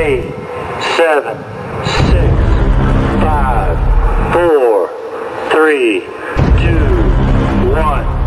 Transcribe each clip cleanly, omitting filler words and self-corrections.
8, 7, 6, 5, 4, 3, 2, 1.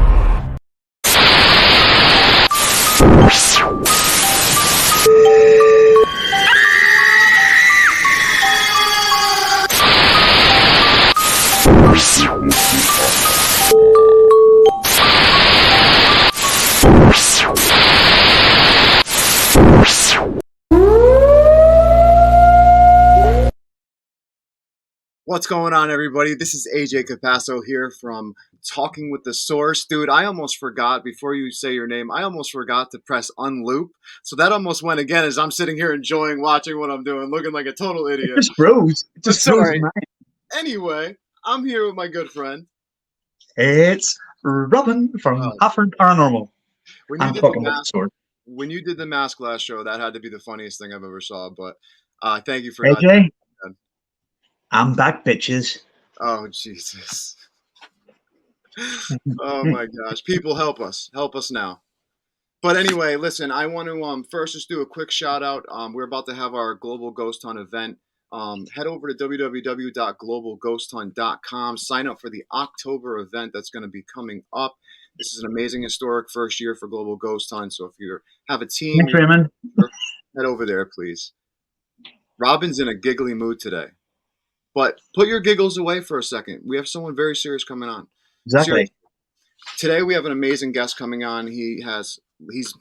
What's going on, everybody? This is AJ Capasso here from Talking with the Source. Dude, I almost forgot, before you say your name, I almost forgot to press unloop. So that almost went again as I'm sitting here enjoying watching what I'm doing, looking like a total idiot. It just froze. It just froze. Sorry. Anyway, I'm here with my good friend. It's Robin from Halford Paranormal. I'm Talking with the Source. When you did the mask last show, that had to be the funniest thing I've ever saw. But thank you for AJ, I'm back, bitches. Oh, Jesus. Oh, my gosh. People, help us. Help us now. But anyway, listen, I want to first just do a quick shout out. We're about to have our Global Ghost Hunt event. Head over to www.globalghosthunt.com. Sign up for the October event that's going to be coming up. This is an amazing historic first year for Global Ghost Hunt. So if you have a team, head over there, please. Robin's in a giggly mood today. But put your giggles away for a second. We have someone very serious coming on. Exactly. Seriously. Today we have an amazing guest coming on. He's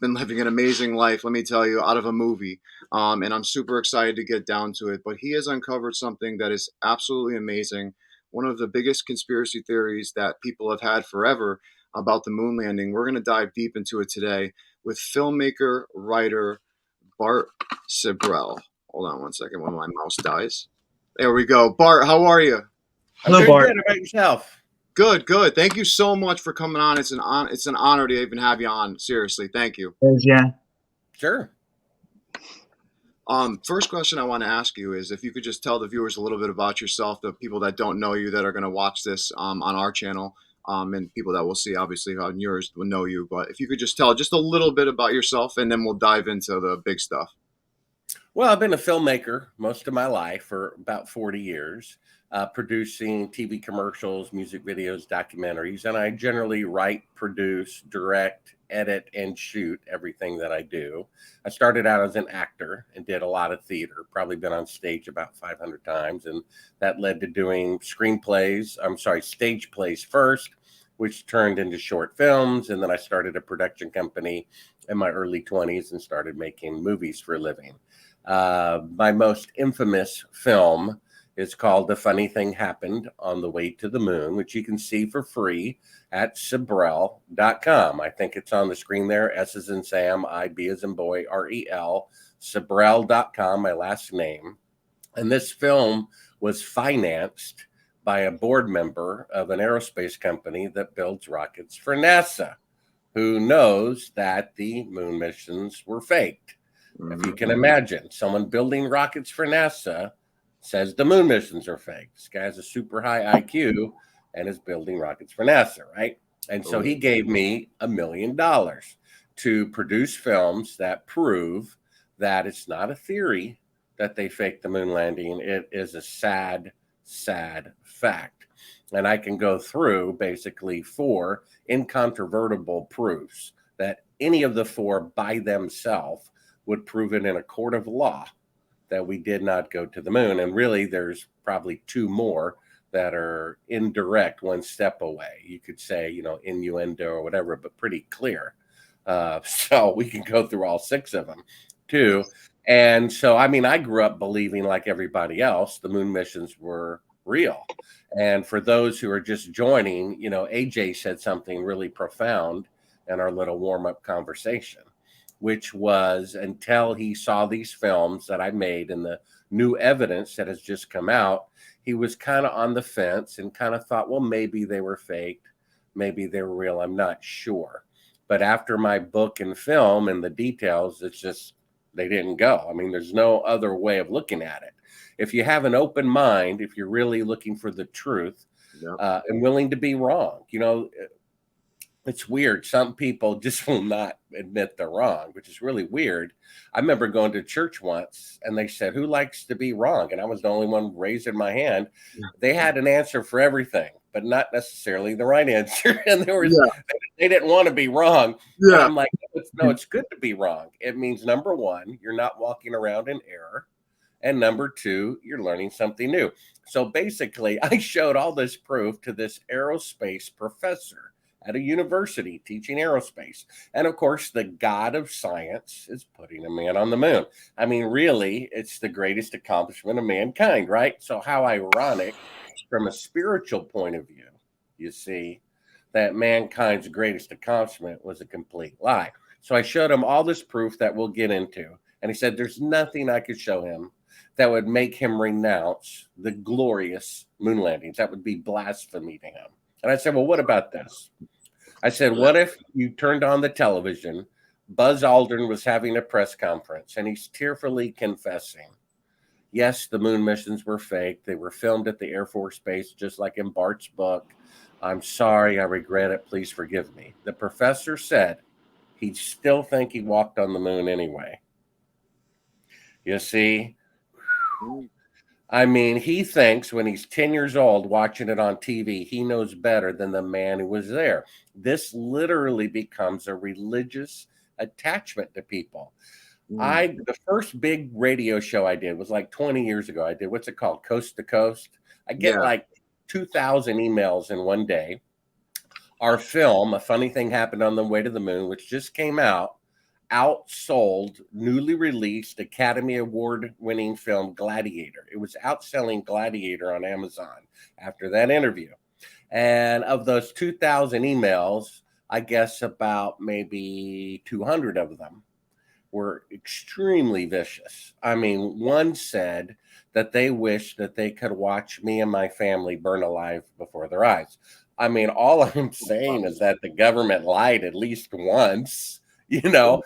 been living an amazing life, let me tell you, out of a movie. And I'm super excited to get down to it. But he has uncovered something that is absolutely amazing. One of the biggest conspiracy theories that people have had forever about the moon landing. We're going to dive deep into it today with filmmaker, writer, Bart Sibrel. Hold on one second when my mouse dies. There we go. Bart, how are you? Hello, Bart. Good. How about yourself? Good. Thank you so much for coming on. It's an honor to even have you on. Seriously, thank you. Yeah. Sure. First question I want to ask you is if you could just tell the viewers a little bit about yourself, the people that don't know you that are going to watch this on our channel, and people that will see obviously on yours will know you. But if you could just tell just a little bit about yourself, and then we'll dive into the big stuff. Well, I've been a filmmaker most of my life for about 40 years, producing TV commercials, music videos, documentaries, and I generally write, produce, direct, edit, and shoot everything that I do. I started out as an actor and did a lot of theater, probably been on stage about 500 times, and that led to doing stage plays first, which turned into short films, and then I started a production company in my early 20s and started making movies for a living. My most infamous film is called The Funny Thing Happened on the Way to the Moon, which you can see for free at Sibrel.com. I think it's on the screen there. S as in Sam, I, B as in boy, R-E-L, Sibrel.com, my last name. And this film was financed by a board member of an aerospace company that builds rockets for NASA, who knows that the moon missions were faked. If you can imagine, someone building rockets for NASA says the moon missions are fake. This guy has a super high IQ and is building rockets for NASA, right? And so he gave me $1 million to produce films that prove that it's not a theory that they faked the moon landing. It is a sad, sad fact. And I can go through basically 4 incontrovertible proofs that any of the 4 by themselves would prove it in a court of law that we did not go to the moon. And really, there's probably 2 more that are indirect, one step away. You could say, innuendo or whatever, but pretty clear. So we can go through all 6 of them too. And so, I grew up believing, like everybody else, the moon missions were real. And for those who are just joining, AJ said something really profound in our little warm-up conversation, which was until he saw these films that I made and the new evidence that has just come out, he was kind of on the fence and kind of thought, well, maybe they were faked, maybe they were real, I'm not sure. But after my book and film and the details, it's just, they didn't go. There's no other way of looking at it. If you have an open mind, if you're really looking for the truth and willing to be wrong, it's weird. Some people just will not admit they're wrong, which is really weird. I remember going to church once and they said, "Who likes to be wrong?" And I was the only one raising my hand. They had an answer for everything, but not necessarily the right answer. And Yeah. they didn't want to be wrong. And Yeah. I'm like, no, it's good to be wrong. It means, number one, you're not walking around in error. And number two, you're learning something new. So basically, I showed all this proof to this aerospace professor at a university teaching aerospace. And of course, the god of science is putting a man on the moon. I mean, really, it's the greatest accomplishment of mankind, right? So, how ironic from a spiritual point of view, you see, that mankind's greatest accomplishment was a complete lie. So, I showed him all this proof that we'll get into. And he said, "There's nothing I could show him that would make him renounce the glorious moon landings. That would be blasphemy to him." And I said, "Well, what about this?" I said, "What if you turned on the television? Buzz Aldrin was having a press conference and he's tearfully confessing, yes, the moon missions were fake. They were filmed at the Air Force Base, just like in Bart's book. I'm sorry. I regret it. Please forgive me." The professor said he'd still think he walked on the moon anyway. You see? I mean, he thinks when he's 10 years old watching it on TV, he knows better than the man who was there. This literally becomes a religious attachment to people. The first big radio show I did was like 20 years ago. I did, what's it called? Coast to Coast. I get like 2,000 emails in one day. Our film, A Funny Thing Happened on the Way to the Moon, which just came out, outsold newly released Academy Award winning film Gladiator. It was outselling Gladiator on Amazon after that interview. And of those 2,000 emails, I guess about maybe 200 of them were extremely vicious. I mean, one said that they wished that they could watch me and my family burn alive before their eyes. I mean, all I'm saying is that the government lied at least once. You know,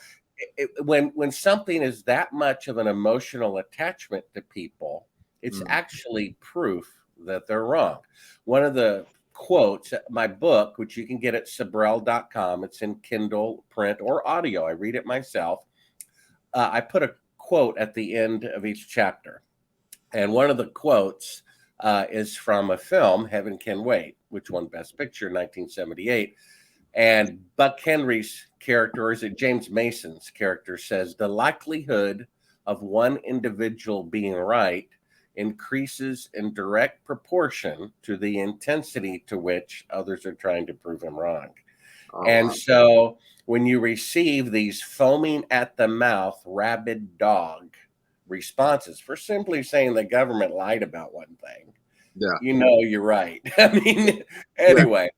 when something is that much of an emotional attachment to people, it's actually proof that they're wrong. One of the quotes, my book, which you can get at Sibrel.com, it's in Kindle, print, or audio. I read it myself. I put a quote at the end of each chapter. And one of the quotes is from a film, Heaven Can Wait, which won Best Picture in 1978. And Buck Henry's character, or is it James Mason's character, says the likelihood of one individual being right increases in direct proportion to the intensity to which others are trying to prove him wrong. And so when you receive these foaming at the mouth, rabid dog responses for simply saying the government lied about one thing, you know you're right. I mean, anyway,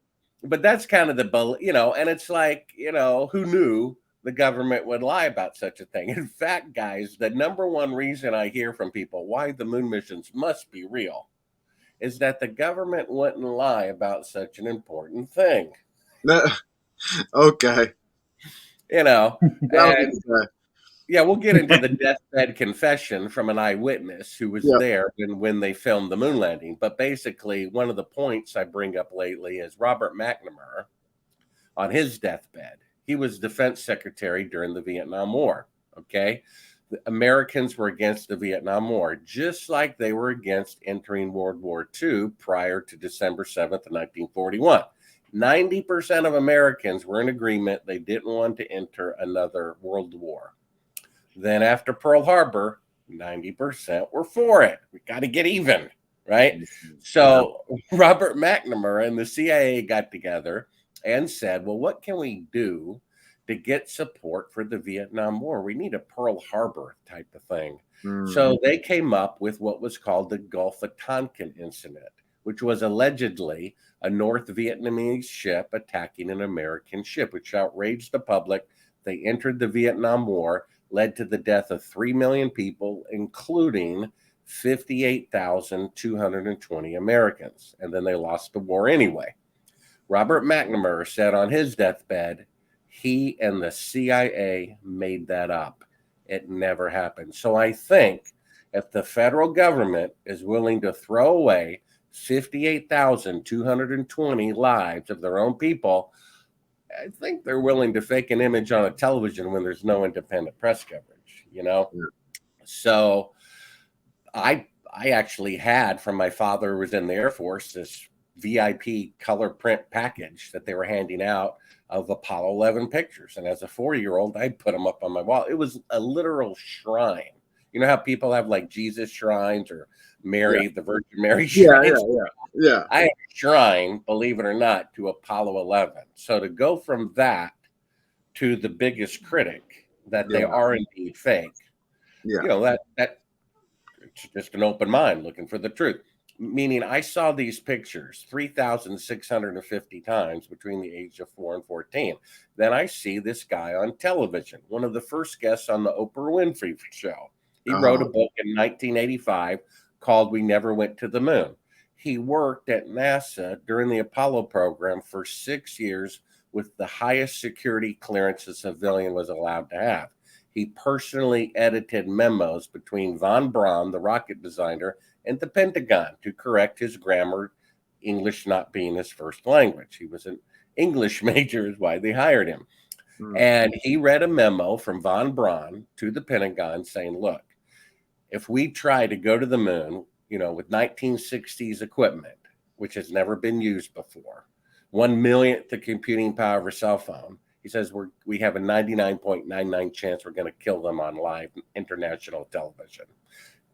but that's kind of and it's like, who knew the government would lie about such a thing? In fact, guys, the number one reason I hear from people why the moon missions must be real is that the government wouldn't lie about such an important thing. Okay. And yeah, we'll get into the deathbed confession from an eyewitness who was there when they filmed the moon landing. But basically, one of the points I bring up lately is Robert McNamara on his deathbed. He was defense secretary during the Vietnam War. Okay. The Americans were against the Vietnam War, just like they were against entering World War II prior to December 7th, 1941. 90% of Americans were in agreement they didn't want to enter another world war. Then after Pearl Harbor, 90% were for it. We got to get even, right? So Robert McNamara and the CIA got together and said, well, what can we do to get support for the Vietnam War? We need a Pearl Harbor type of thing. So they came up with what was called the Gulf of Tonkin incident, which was allegedly a North Vietnamese ship attacking an American ship, which outraged the public. They entered the Vietnam War, led to the death of 3 million people, including 58,220 Americans. And then they lost the war anyway. Robert McNamara said on his deathbed, he and the CIA made that up. It never happened. So I think if the federal government is willing to throw away 58,220 lives of their own people, I think they're willing to fake an image on a television when there's no independent press coverage, you know? Yeah. So I actually had from my father who was in the Air Force this VIP color print package that they were handing out of Apollo 11 pictures. And as a 4-year-old, I put them up on my wall. It was a literal shrine. You know how people have like Jesus shrines or Yeah. Mary, the Virgin Mary Yeah, shrines? yeah. I have a shrine, believe it or not, to Apollo 11. So to go from that to the biggest critic that they Yeah. are indeed fake, Yeah. you know, that it's just an open mind looking for the truth. Meaning, I saw these pictures 3,650 times between the age of 4 and 14. Then I see this guy on television, one of the first guests on the Oprah Winfrey show. He wrote a book in 1985 called We Never Went to the Moon. He worked at NASA during the Apollo program for 6 years with the highest security clearance a civilian was allowed to have. He personally edited memos between von Braun, the rocket designer, and the Pentagon to correct his grammar, English not being his first language. He was an English major, is why they hired him. And he read a memo from von Braun to the Pentagon saying, look, if we try to go to the moon, you know, with 1960s equipment, which has never been used before, 1/1,000,000th the computing power of a cell phone, he says we have a 99.99 chance we're going to kill them on live international television.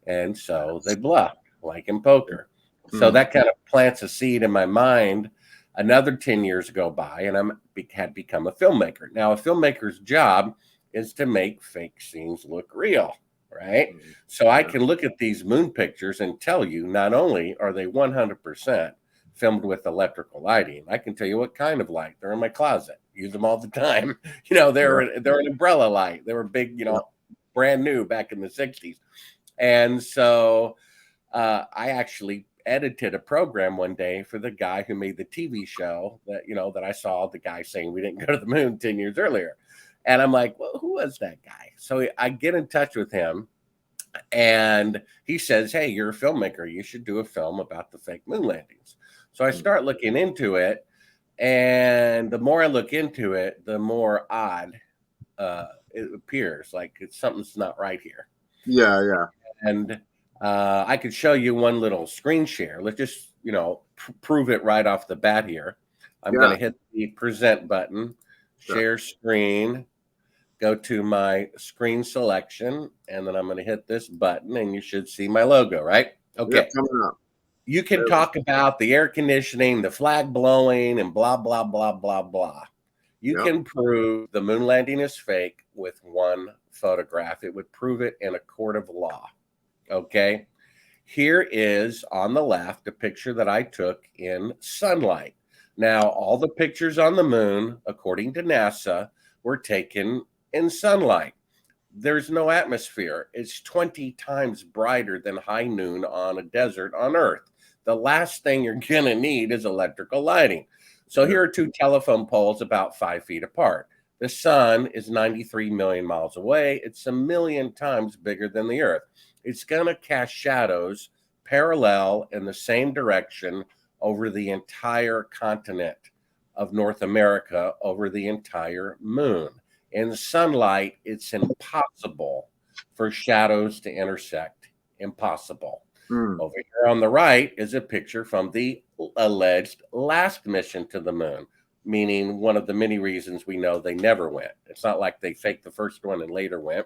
And so they bluffed, like in poker. So that kind of plants a seed in my mind. Another 10 years go by, and had become a filmmaker. Now, a filmmaker's job is to make fake scenes look real, right? So I can look at these moon pictures and tell you not only are they 100% filmed with electrical lighting, I can tell you what kind of light. They're in my closet. Use them all the time. You know, they're an umbrella light. They were big, you know, brand new back in the 60s. And so I actually edited a program one day for the guy who made the TV show that, you know, that I saw the guy saying we didn't go to the moon 10 years earlier. And I'm like, well, who was that guy? So I get in touch with him and he says, hey, you're a filmmaker. You should do a film about the fake moon landings. So I start looking into it. And the more I look into it, the more odd it appears, like something's not right here. Yeah. And I could show you one little screen share. Let's just, you know, prove it right off the bat here. I'm going to hit the present button, share screen, go to my screen selection, and then I'm going to hit this button, and you should see my logo, right? Okay. Coming up. You can talk about the air conditioning, the flag blowing, and blah, blah, blah, blah, blah. You can prove the moon landing is fake with one photograph. It would prove it in a court of law. Okay. Here is on the left a picture that I took in sunlight. Now, all the pictures on the moon, according to NASA, were taken in sunlight. There's no atmosphere. It's 20 times brighter than high noon on a desert on Earth. The last thing you're going to need is electrical lighting. So here are two telephone poles about 5 feet apart. The sun is 93 million miles away. It's 1,000,000 times bigger than the Earth. It's going to cast shadows parallel in the same direction over the entire continent of North America, over the entire moon. In sunlight, it's impossible for shadows to intersect. Impossible. Over here on the right is a picture from the alleged last mission to the moon, meaning one of the many reasons we know they never went. It's not like they faked the first one and later went,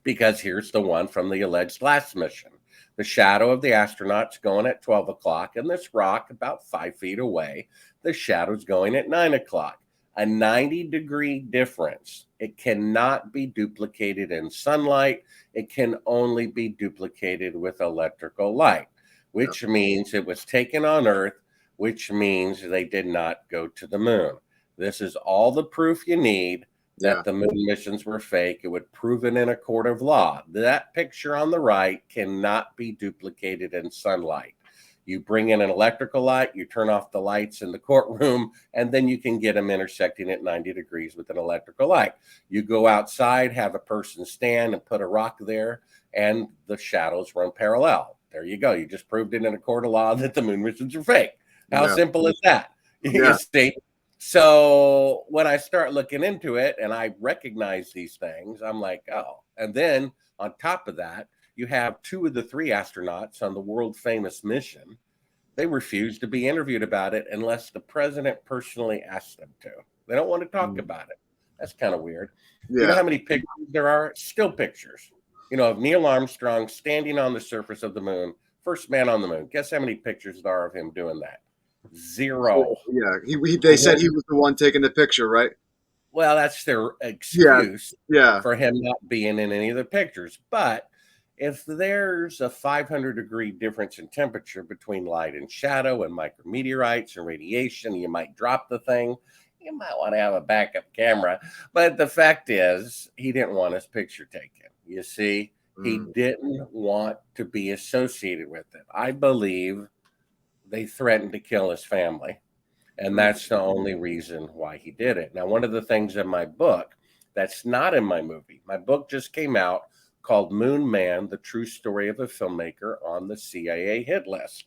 because here's the one from the alleged last mission. The shadow of the astronauts going at 12 o'clock, and this rock about 5 feet away, the shadow's going at 9 o'clock. A 90-degree difference. It cannot be duplicated in sunlight. It can only be duplicated with electrical light, which means it was taken on Earth, which means they did not go to the moon. This is all the proof you need that the moon missions were fake. It would prove it in a court of law. That picture on the right cannot be duplicated in sunlight. You bring in an electrical light, you turn off the lights in the courtroom, and then you can get them intersecting at 90 degrees with an electrical light. You go outside, have a person stand and put a rock there, and the shadows run parallel. There you go. You just proved it in a court of law that the moon missions are fake. How simple is that? You see? So when I start looking into it and I recognize these things, I'm like, oh. And then on top of that, you have 2 of the 3 astronauts on the world famous mission. They refuse to be interviewed about it unless the president personally asks them to. They don't want to talk about it. That's kind of weird. You know Yeah. how many pictures there are? Still pictures. Of Neil Armstrong standing on the surface of the moon, first man on the moon. Guess how many pictures there are of him doing that? 0. Yeah. They said he was the one taking the picture, right? Well, that's their Yeah. excuse Yeah. for him not being in any of the pictures. But if there's a 500-degree difference in temperature between light and shadow and micrometeorites and radiation, you might drop the thing. You might want to have a backup camera. But the fact is, he didn't want his picture taken. You see, he didn't want to be associated with it. I believe they threatened to kill his family. And that's the only reason why he did it. Now, one of the things in my book that's not in my movie, my book just came out called Moon Man, The True Story of a Filmmaker on the CIA Hit List.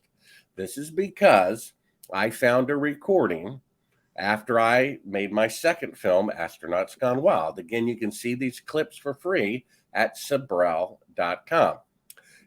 This is because I found a recording after I made my second film, Astronauts Gone Wild. Again, you can see these clips for free at Sibrel.com.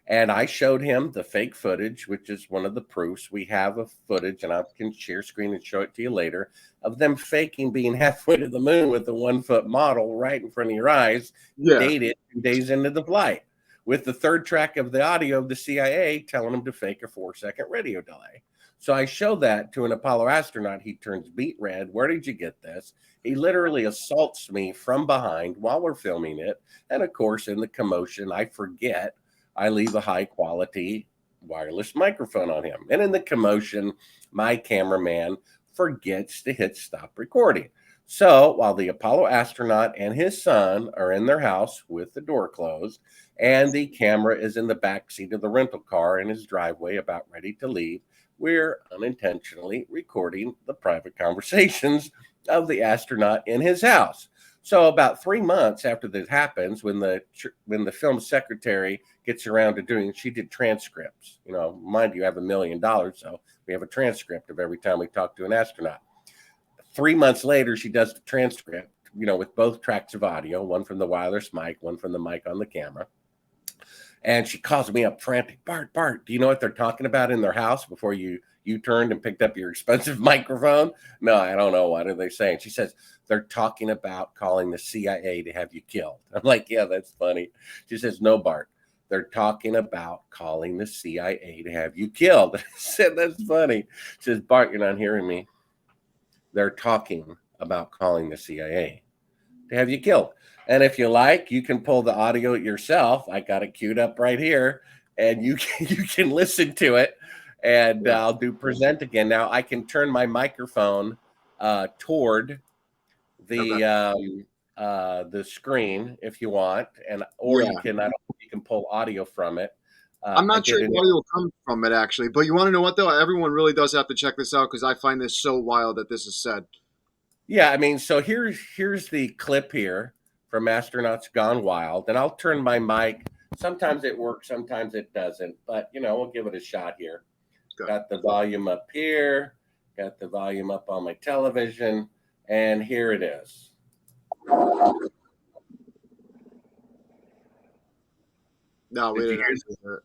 And I showed him the fake footage, which is one of the proofs. We have a footage, and I can share screen and show it to you later, of them faking being halfway to the moon with a 1-foot model right in front of your eyes, dated 2 days into the flight, with the third track of the audio of the CIA telling them to fake a 4-second radio delay. So I show that to an Apollo astronaut. He turns beet red. Where did you get this? He literally assaults me from behind while we're filming it. And of course, in the commotion, I forget I leave a high quality wireless microphone on him. And in the commotion, my cameraman forgets to hit stop recording. So while the Apollo astronaut and his son are in their house with the door closed, and the camera is in the back seat of the rental car in his driveway about ready to leave, we're unintentionally recording the private conversations of the astronaut in his house. So about 3 months after this happens, when the film secretary gets around to doing, she did transcripts. Mind you, I have $1 million, so we have a transcript of every time we talk to an astronaut. 3 months later, she does the transcript, with both tracks of audio, one from the wireless mic, one from the mic on the camera. And she calls me up frantic, Bart, do you know what they're talking about in their house before you turned and picked up your expensive microphone? No, I don't know. What are they saying? She says, they're talking about calling the CIA to have you killed. I'm like, yeah, that's funny. She says, no, Bart, they're talking about calling the CIA to have you killed. I said, that's funny. She says, Bart, you're not hearing me. They're talking about calling the CIA to have you killed. And if you like, you can pull the audio yourself. I got it queued up right here, and you can listen to it. And I'll do present again. Now I can turn my microphone toward the screen if you want, or you can pull audio from it. I'm not sure the audio will come from it actually, but you want to know what though? Everyone really does have to check this out because I find this so wild that this is said. Yeah, I mean, so here's the clip here from Astronauts Gone Wild, and I'll turn my mic. Sometimes it works, sometimes it doesn't, but we'll give it a shot here. Good. Got the volume up here, got the volume up on my television, and here it is. No, we didn't hear it.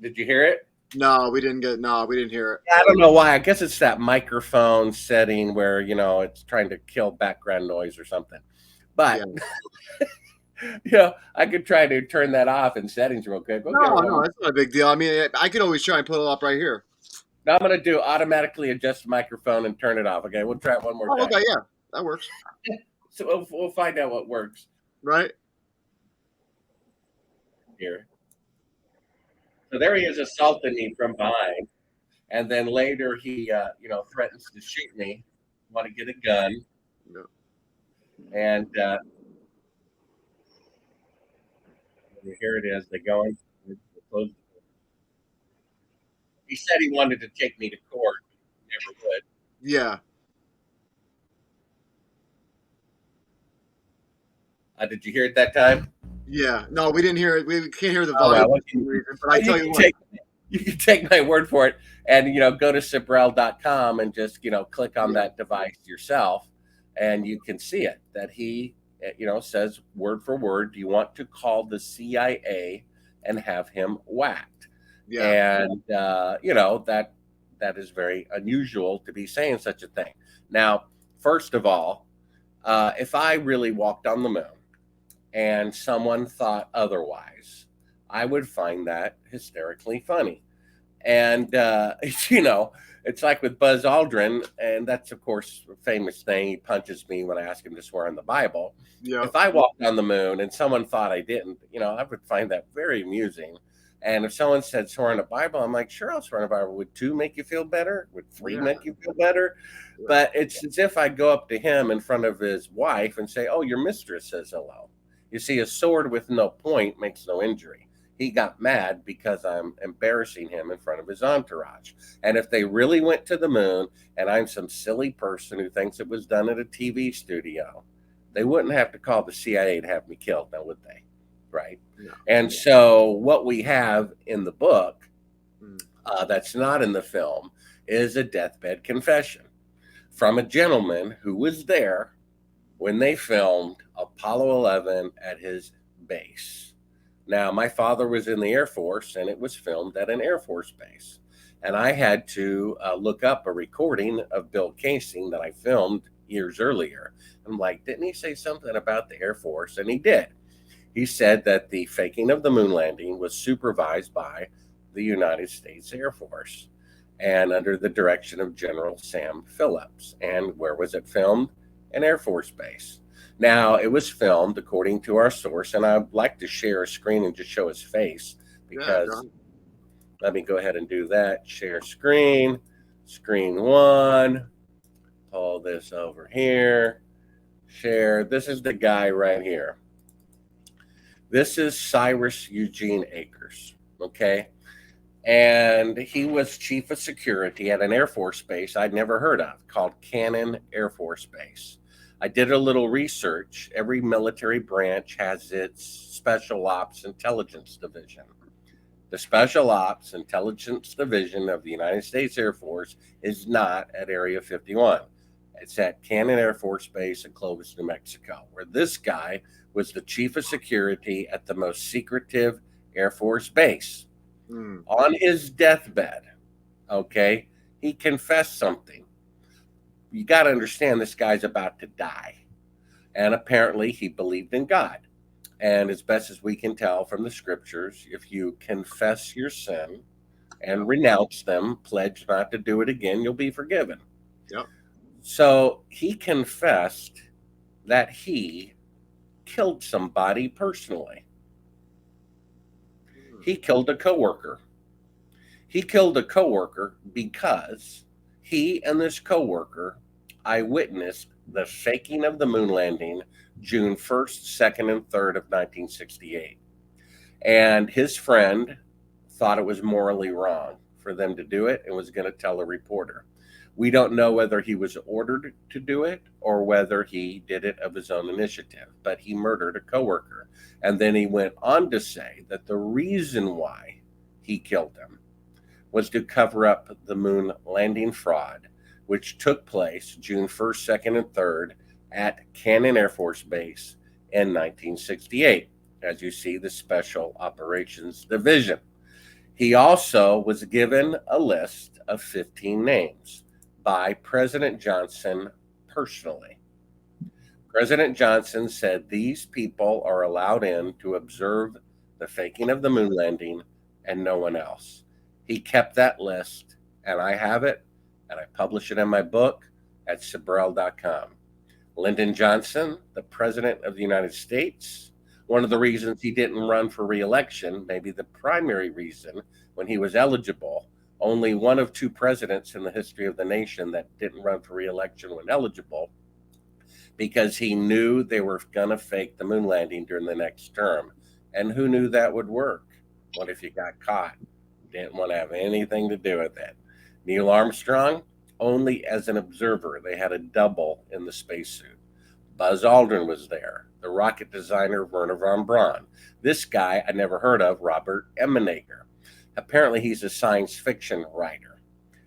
Did you hear it? No, we didn't hear it. I don't know why. I guess it's that microphone setting where, it's trying to kill background noise or something. But, I could try to turn that off in settings real quick. No, that's not a big deal. I mean, I could always try and put it up right here. Now I'm going to do automatically adjust the microphone and turn it off. Okay, we'll try it one more time. Okay, yeah, that works. So we'll find out what works. Right. Here. So there he is assaulting me from behind. And then later he, threatens to shoot me, want to get a gun. No. And here it is. They go in. He said he wanted to take me to court. Never would. Yeah. Did you hear it that time? Yeah. No, we didn't hear it. We can't hear the volume. But I tell you what. you can take my word for it and, go to Sibrel.com and just, click on that device yourself, and you can see it that he, says word for word, do you want to call the CIA and have him whacked? Yeah. And, that is very unusual to be saying such a thing. Now, first of all, if I really walked on the moon and someone thought otherwise, I would find that hysterically funny. And, it's like with Buzz Aldrin, and that's, of course, a famous thing. He punches me when I ask him to swear in the Bible. Yeah. If I walked on the moon and someone thought I didn't, I would find that very amusing. And if someone said swear in the Bible, I'm like, sure, I'll swear in the Bible. Would 2 make you feel better? Would 3 make you feel better? But it's as if I go up to him in front of his wife and say, oh, your mistress says hello. You see, a sword with no point makes no injury. He got mad because I'm embarrassing him in front of his entourage. And if they really went to the moon and I'm some silly person who thinks it was done at a TV studio, they wouldn't have to call the CIA to have me killed, now would they? Right? No. And so what we have in the book that's not in the film is a deathbed confession from a gentleman who was there when they filmed Apollo 11 at his base. Now, my father was in the Air Force, and it was filmed at an Air Force base. And I had to look up a recording of Bill Casing that I filmed years earlier. I'm like, didn't he say something about the Air Force? And he did. He said that the faking of the moon landing was supervised by the United States Air Force and under the direction of General Sam Phillips. And where was it filmed? An Air Force base. Now, it was filmed according to our source, and I'd like to share a screen and just show his face because let me go ahead and do that. Share screen, screen 1, pull this over here, share. This is the guy right here. This is Cyrus Eugene Akers, okay? And he was chief of security at an Air Force base I'd never heard of called Cannon Air Force Base. I did a little research. Every military branch has its Special Ops Intelligence Division. The Special Ops Intelligence Division of the United States Air Force is not at Area 51. It's at Cannon Air Force Base in Clovis, New Mexico, where this guy was the chief of security at the most secretive Air Force base. On his deathbed, okay, he confessed something. You got to understand this guy's about to die. And apparently he believed in God. And as best as we can tell from the scriptures, if you confess your sin and renounce them, pledge not to do it again, you'll be forgiven. Yep. So he confessed that he killed somebody personally. He killed a coworker. He killed a coworker because he and this coworker eyewitnessed the faking of the moon landing June 1st, 2nd, and 3rd of 1968. And his friend thought it was morally wrong for them to do it and was going to tell a reporter. We don't know whether he was ordered to do it or whether he did it of his own initiative, but he murdered a coworker. And then he went on to say that the reason why he killed him was to cover up the moon landing fraud, which took place June 1st, 2nd, and 3rd at Cannon Air Force Base in 1968, as you see the Special Operations Division. He also was given a list of 15 names by President Johnson personally. President Johnson said these people are allowed in to observe the faking of the moon landing and no one else. He kept that list, and I have it, and I publish it in my book at Sibrel.com. Lyndon Johnson, the President of the United States, one of the reasons he didn't run for re-election, maybe the primary reason, when he was eligible, only one of 2 presidents in the history of the nation that didn't run for re-election when eligible, because he knew they were going to fake the moon landing during the next term. And who knew that would work? What if you got caught? Didn't want to have anything to do with it. Neil Armstrong, only as an observer. They had a double in the spacesuit. Buzz Aldrin was there. The rocket designer, Werner von Braun. This guy I never heard of, Robert Emenager. Apparently, he's a science fiction writer.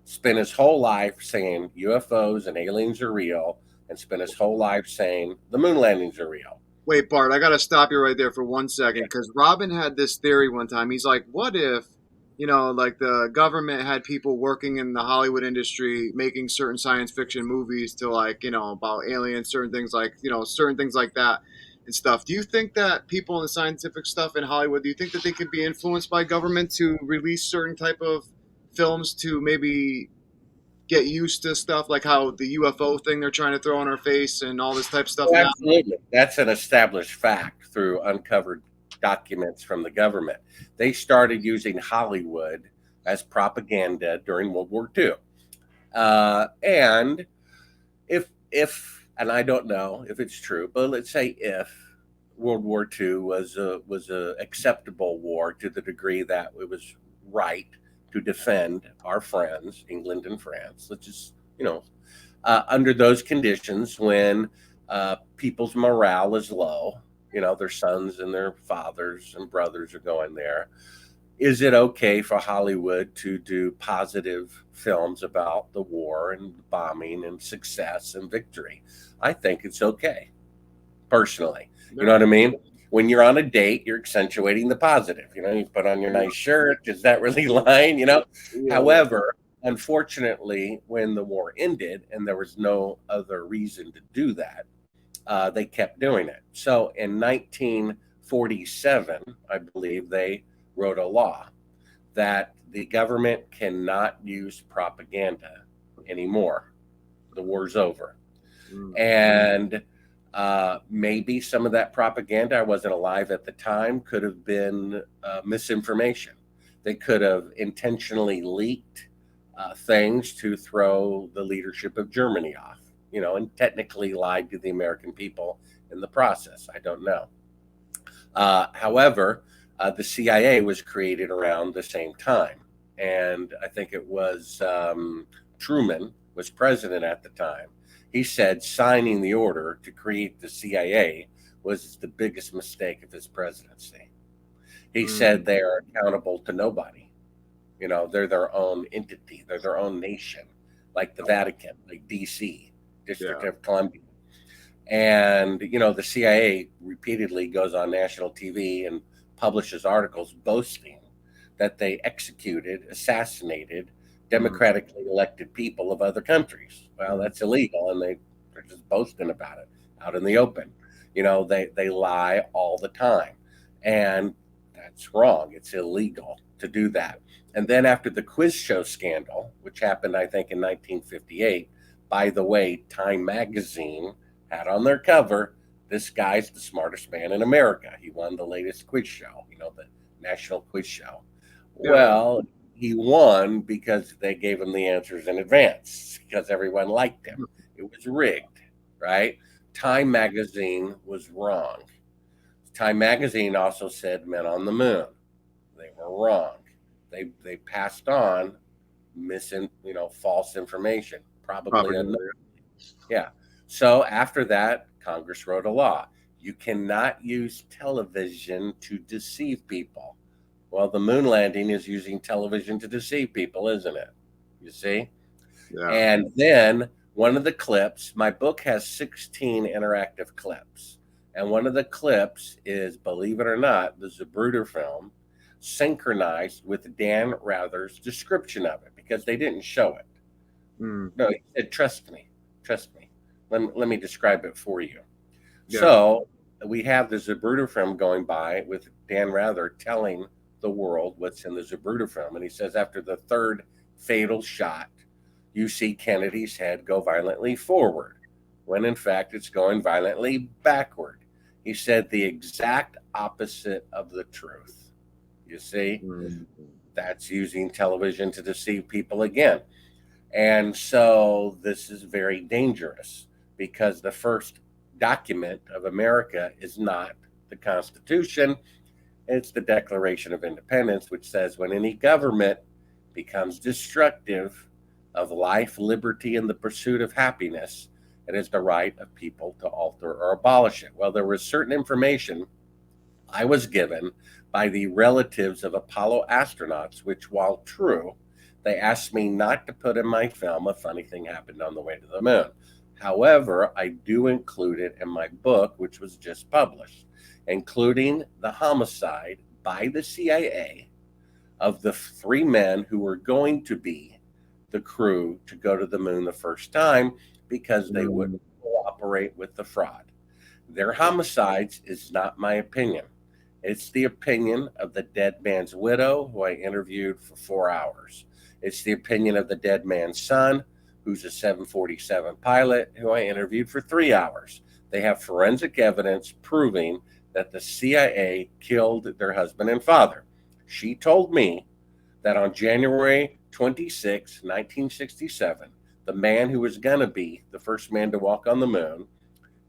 Spent his whole life saying UFOs and aliens are real, and spent his whole life saying the moon landings are real. Wait, Bart, I got to stop you right there for 1 second because Robin had this theory one time. He's like, what if, like the government had people working in the Hollywood industry making certain science fiction movies to like, about aliens, certain things like, certain things like that and stuff. Do you think that people in the scientific stuff in Hollywood, do you think that they could be influenced by government to release certain type of films to maybe get used to stuff like how the UFO thing they're trying to throw in our face and all this type of stuff Oh, now? absolutely. That's an established fact through uncovered documents from the government. They started using Hollywood as propaganda during World War II. And and I don't know if it's true, but let's say if World War II was a acceptable war to the degree that it was right to defend our friends, England and France. Let's just, under those conditions when people's morale is low, their sons and their fathers and brothers are going there. Is it okay for Hollywood to do positive films about the war and bombing and success and victory? I think it's okay, personally. You know what I mean? When you're on a date, you're accentuating the positive. You put on your nice shirt. Is that really lying? Yeah. However, unfortunately, when the war ended and there was no other reason to do that, they kept doing it. So in 1947, I believe they wrote a law that the government cannot use propaganda anymore. The war's over. And maybe some of that propaganda, I wasn't alive at the time, could have been misinformation. They could have intentionally leaked things to throw the leadership of Germany off, and technically lied to the American people in the process. I don't know. However, the CIA was created around the same time. And I think it was Truman was president at the time. He said signing the order to create the CIA was the biggest mistake of his presidency. He said they are accountable to nobody. They're their own entity. They're their own nation, like the Vatican, like DC, District of Columbia. And, the CIA repeatedly goes on national TV and publishes articles boasting that they executed, assassinated democratically elected people of other countries. Well, that's illegal, and they're just boasting about it out in the open. They lie all the time, and that's wrong. It's illegal to do that. And then after the quiz show scandal, which happened, I think, in 1958, by the way, Time magazine had on their cover, this guy's the smartest man in America. He won the latest quiz show, the national quiz show. Yeah. Well, he won because they gave him the answers in advance, because everyone liked him. It was rigged, right? Time magazine was wrong. Time magazine also said men on the moon. They were wrong. They passed on false information, probably unknowingly. Yeah. So after that, Congress wrote a law. You cannot use television to deceive people. Well, the moon landing is using television to deceive people, isn't it? You see? Yeah. And then one of the clips, my book has 16 interactive clips. And one of the clips is, believe it or not, the Zapruder film synchronized with Dan Rather's description of it, because they didn't show it. No, he said, trust me. Let me describe it for you. Yeah. So we have the Zapruder film going by with Dan Rather telling the world what's in the Zapruder film. And he says, after the third fatal shot, you see Kennedy's head go violently forward, when in fact it's going violently backward. He said the exact opposite of the truth. You see? That's using television to deceive people again. And so this is very dangerous, because the first document of America is not the Constitution. It's the Declaration of Independence, which says when any government becomes destructive of life, liberty, and the pursuit of happiness, it is the right of people to alter or abolish it. Well, there was certain information I was given by the relatives of Apollo astronauts, which, while true, they asked me not to put in my film a funny thing happened on the way to the moon. However, I do include it in my book, which was just published, including the homicide by the CIA of the three men who were going to be the crew to go to the moon the first time because they wouldn't cooperate with the fraud. Their homicides is not my opinion. It's the opinion of the dead man's widow, who I interviewed for 4 hours. It's the opinion of the dead man's son, who's a 747 pilot, who I interviewed for 3 hours. They have forensic evidence proving that the CIA killed their husband and father. She told me that on January 26, 1967, the man who was going to be the first man to walk on the moon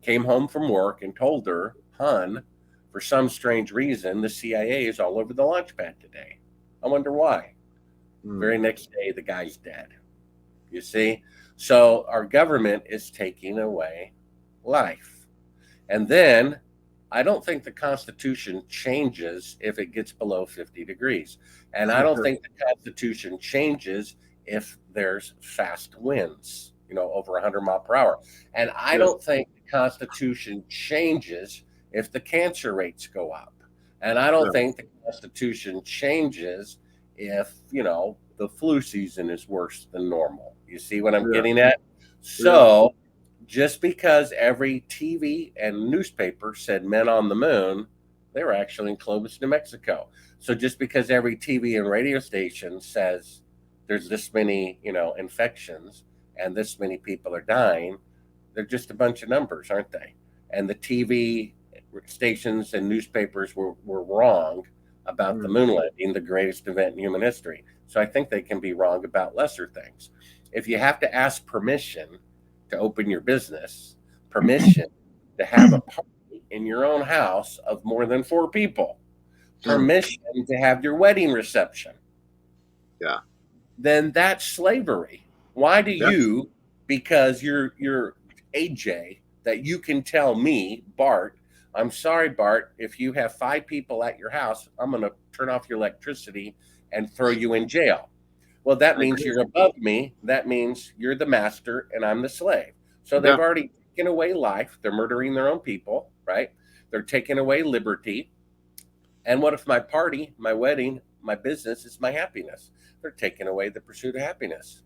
came home from work and told her, "Hun, for some strange reason, the CIA is all over the launch pad today." I wonder why. Very next day, the guy's dead. You see? So our government is taking away life. And then I don't think the Constitution changes if it gets below 50 degrees. And I don't think the Constitution changes if there's fast winds, over 100 mile per hour. And I don't think the Constitution changes if the cancer rates go up. And I don't think the Constitution changes if, the flu season is worse than normal. You see what I'm getting at? So just because every TV and newspaper said men on the moon, they were actually in Clovis, New Mexico. So just because every TV and radio station says there's this many, infections and this many people are dying, they're just a bunch of numbers, aren't they? And the TV stations and newspapers were wrong about the moon landing, the greatest event in human history. So I think they can be wrong about lesser things. If you have to ask permission to open your business, permission to have a party in your own house of more than 4 people, permission to have your wedding reception, then that's slavery. Why do you, because you're AJ, that you can tell me, Bart, I'm sorry, Bart, if you have 5 people at your house, I'm going to turn off your electricity and throw you in jail. Well, that means you're above me. That means you're the master and I'm the slave. So they've already taken away life. They're murdering their own people, right? They're taking away liberty. And what if my party, my wedding, my business is my happiness? They're taking away the pursuit of happiness.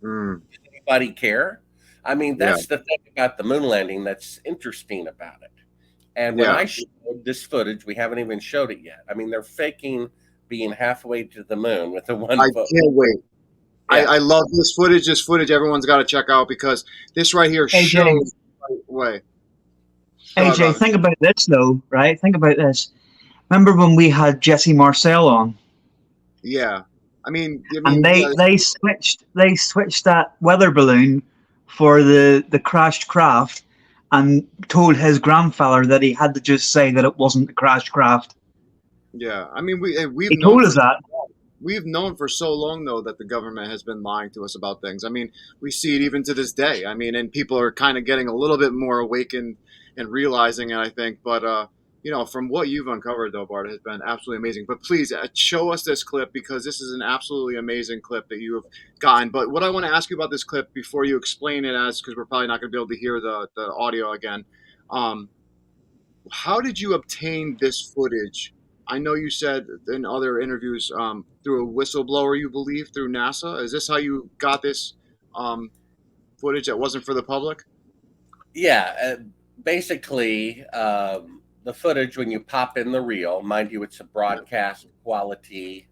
Does anybody care? I mean, that's the thing about the moon landing that's interesting about it. And when I showed this footage, we haven't even showed it yet. I mean, they're faking being halfway to the moon with a 1 foot. I can't wait. I love this footage. This footage everyone's got to check out because this right here shows the right way. AJ, think about this though, right? Think about this. Remember when we had Jesse Marcel on? Yeah. And they switched that weather balloon for the crashed craft and told his grandfather that he had to just say that it wasn't the crashed craft. Yeah. He told us that. We've known for so long, though, that the government has been lying to us about things. We see it even to this day. And people are kind of getting a little bit more awakened and realizing it, I think. But, from what you've uncovered, though, Bart, has been absolutely amazing. But please show us this clip because this is an absolutely amazing clip that you have gotten. But what I want to ask you about this clip before you explain it, because we're probably not going to be able to hear the audio again. How did you obtain this footage? I know you said in other interviews through a whistleblower, you believe, through NASA. Is this how you got this footage that wasn't for the public? Yeah. Basically, the footage, when you pop in the reel, mind you, it's a broadcast quality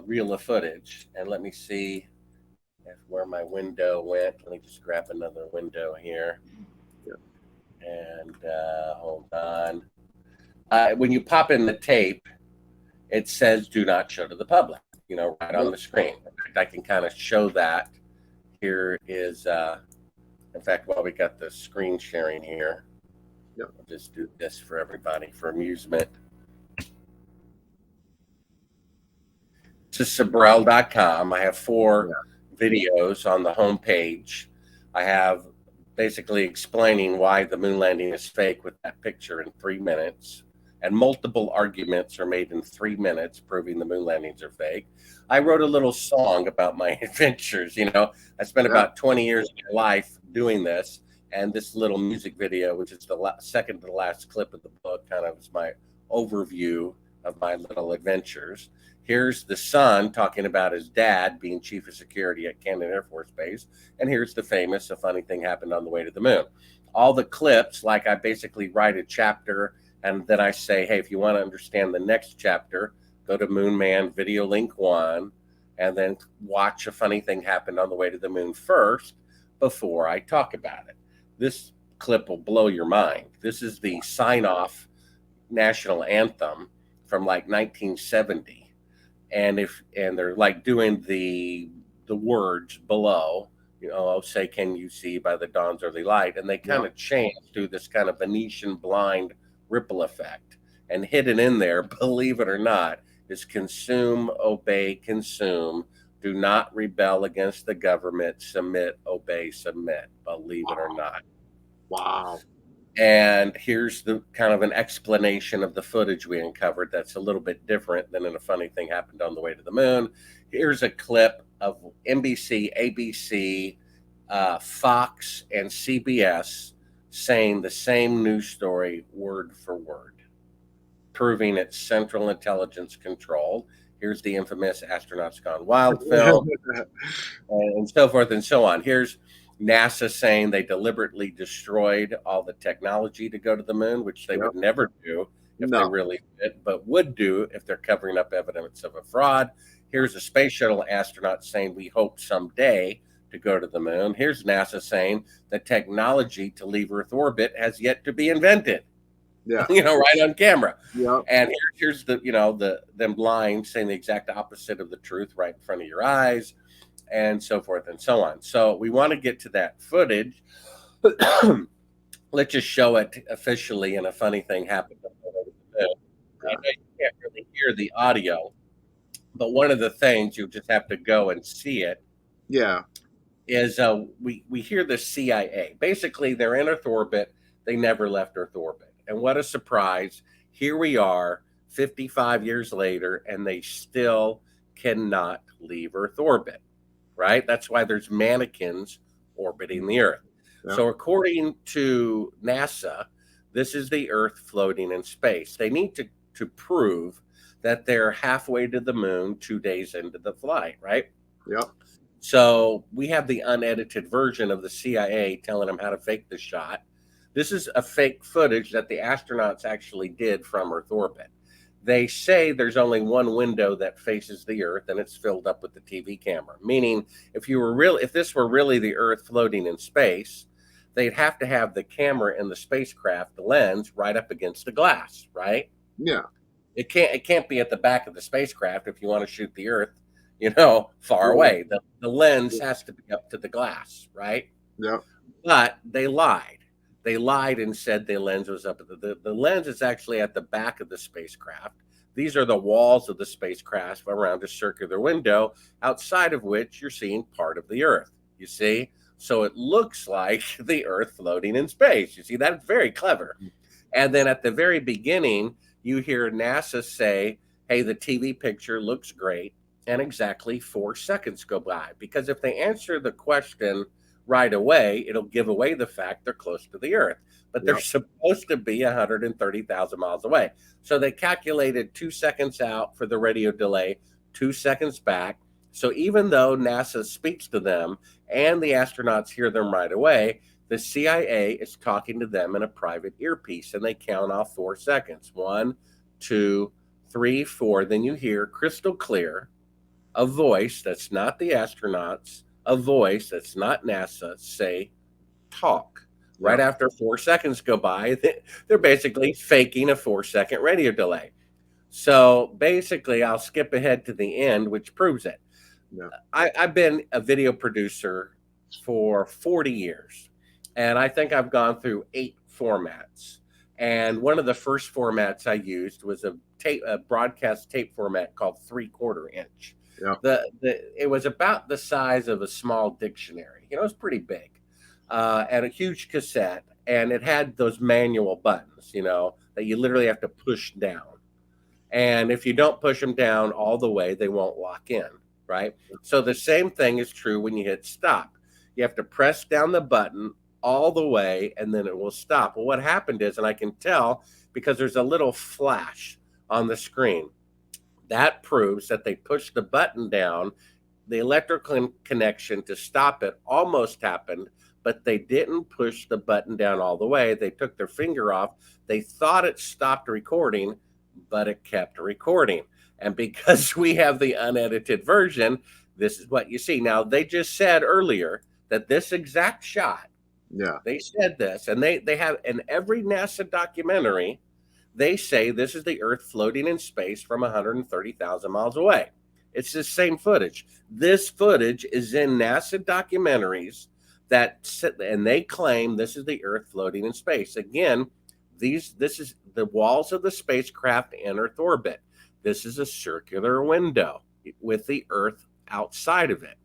reel of footage. And let me see where my window went. Let me just grab another window here. And hold on. When you pop in the tape, it says do not show to the public, right on the screen. In fact, I can kind of show that. Here is, in fact, while we got the screen sharing here, I'll just do this for everybody for amusement. To Sibrel.com. I have 4 videos on the homepage. I have basically explaining why the moon landing is fake with that picture in 3 minutes. and multiple arguments are made in 3 minutes proving the moon landings are fake. I wrote a little song about my adventures. I spent Yeah. about 20 years of my life doing this, and this little music video, which is the second to the last clip of the book, kind of is my overview of my little adventures. Here's the son talking about his dad being chief of security at Camden Air Force Base, and here's the famous "A Funny Thing Happened on the Way to the Moon." All the clips, like I basically write a chapter, and then I say, hey, if you want to understand the next chapter, go to Moon Man Video Link 1, and then watch "A Funny Thing Happened on the Way to the Moon" first before I talk about it. This clip will blow your mind. This is the sign-off national anthem from like 1970, and they're like doing the words below, "Oh, say can you see by the dawn's early light," and they kind of change through this kind of Venetian blind ripple effect. And hidden in there, believe it or not, is "Consume, obey, consume. Do not rebel against the government. Submit, obey, submit." Believe it or not. Wow. And here's the kind of an explanation of the footage we uncovered that's a little bit different than in "A Funny Thing Happened on the Way to the Moon." Here's a clip of NBC, ABC, Fox, and CBS saying the same news story word for word, proving it's Central Intelligence control. Here's the infamous "Astronauts Gone Wild" film, and so forth and so on. Here's NASA saying they deliberately destroyed all the technology to go to the moon, which they would never do if they really did, but would do if they're covering up evidence of a fraud. Here's a space shuttle astronaut saying we hope someday to go to the moon. Here's NASA saying the technology to leave Earth orbit has yet to be invented. Yeah. Right on camera. Yeah. And here's them lying, saying the exact opposite of the truth right in front of your eyes, and so forth and so on. So we want to get to that footage. Let's just show it officially, and "A Funny Thing Happened." I know you can't really hear the audio, but one of the things you just have to go and see it. Yeah. Is we hear the CIA. Basically, they're in Earth orbit. They never left Earth orbit. And what a surprise. Here we are 55 years later, and they still cannot leave Earth orbit, right? That's why there's mannequins orbiting the Earth. Yeah. So according to NASA, this is the Earth floating in space. They need to prove that they're halfway to the moon 2 days into the flight, right? Yep. So we have the unedited version of the CIA telling them how to fake the shot. This is a fake footage that the astronauts actually did from Earth orbit. They say there's only one window that faces the Earth, and it's filled up with the TV camera. Meaning, if this were really the Earth floating in space, they'd have to have the camera in the spacecraft, the lens, right up against the glass, right? Yeah. It can't be at the back of the spacecraft if you want to shoot the Earth, far away. The lens has to be up to the glass, right? Yeah. But they lied. They lied and said the lens was up. The lens is actually at the back of the spacecraft. These are the walls of the spacecraft around a circular window, outside of which you're seeing part of the Earth. You see? So it looks like the Earth floating in space. You see, that's very clever. And then at the very beginning, you hear NASA say, hey, the TV picture looks great. And exactly 4 seconds go by. Because if they answer the question right away, it'll give away the fact they're close to the Earth. But they're supposed to be 130,000 miles away. So they calculated 2 seconds out for the radio delay, 2 seconds back. So even though NASA speaks to them and the astronauts hear them right away, the CIA is talking to them in a private earpiece, and they count off 4 seconds. 1, 2, 3, 4. Then you hear crystal clear a voice that's not the astronauts, a voice that's not NASA say, talk. Right after 4 seconds go by, they're basically faking a 4-second radio delay. So basically, I'll skip ahead to the end, which proves it. Yeah. I've been a video producer for 40 years, and I think I've gone through 8 formats. And one of the first formats I used was a broadcast tape format called 3/4 inch. Yeah. It was about the size of a small dictionary. It was pretty big, and a huge cassette. and it had those manual buttons, that you literally have to push down. And if you don't push them down all the way, they won't lock in, right? So the same thing is true when you hit stop. You have to press down the button all the way and then it will stop. Well, what happened is, and I can tell because there's a little flash on the screen, that proves that they pushed the button down. The electrical connection to stop it almost happened, but they didn't push the button down all the way. They took their finger off. They thought it stopped recording, but it kept recording. And because we have the unedited version, this is what you see. Now, they just said earlier that this exact shot, they said this, and they have in every NASA documentary, they say this is the Earth floating in space from 130,000 miles away. It's the same footage. This footage is in NASA documentaries and they claim this is the Earth floating in space. Again, this is the walls of the spacecraft in Earth orbit. This is a circular window with the Earth outside of it.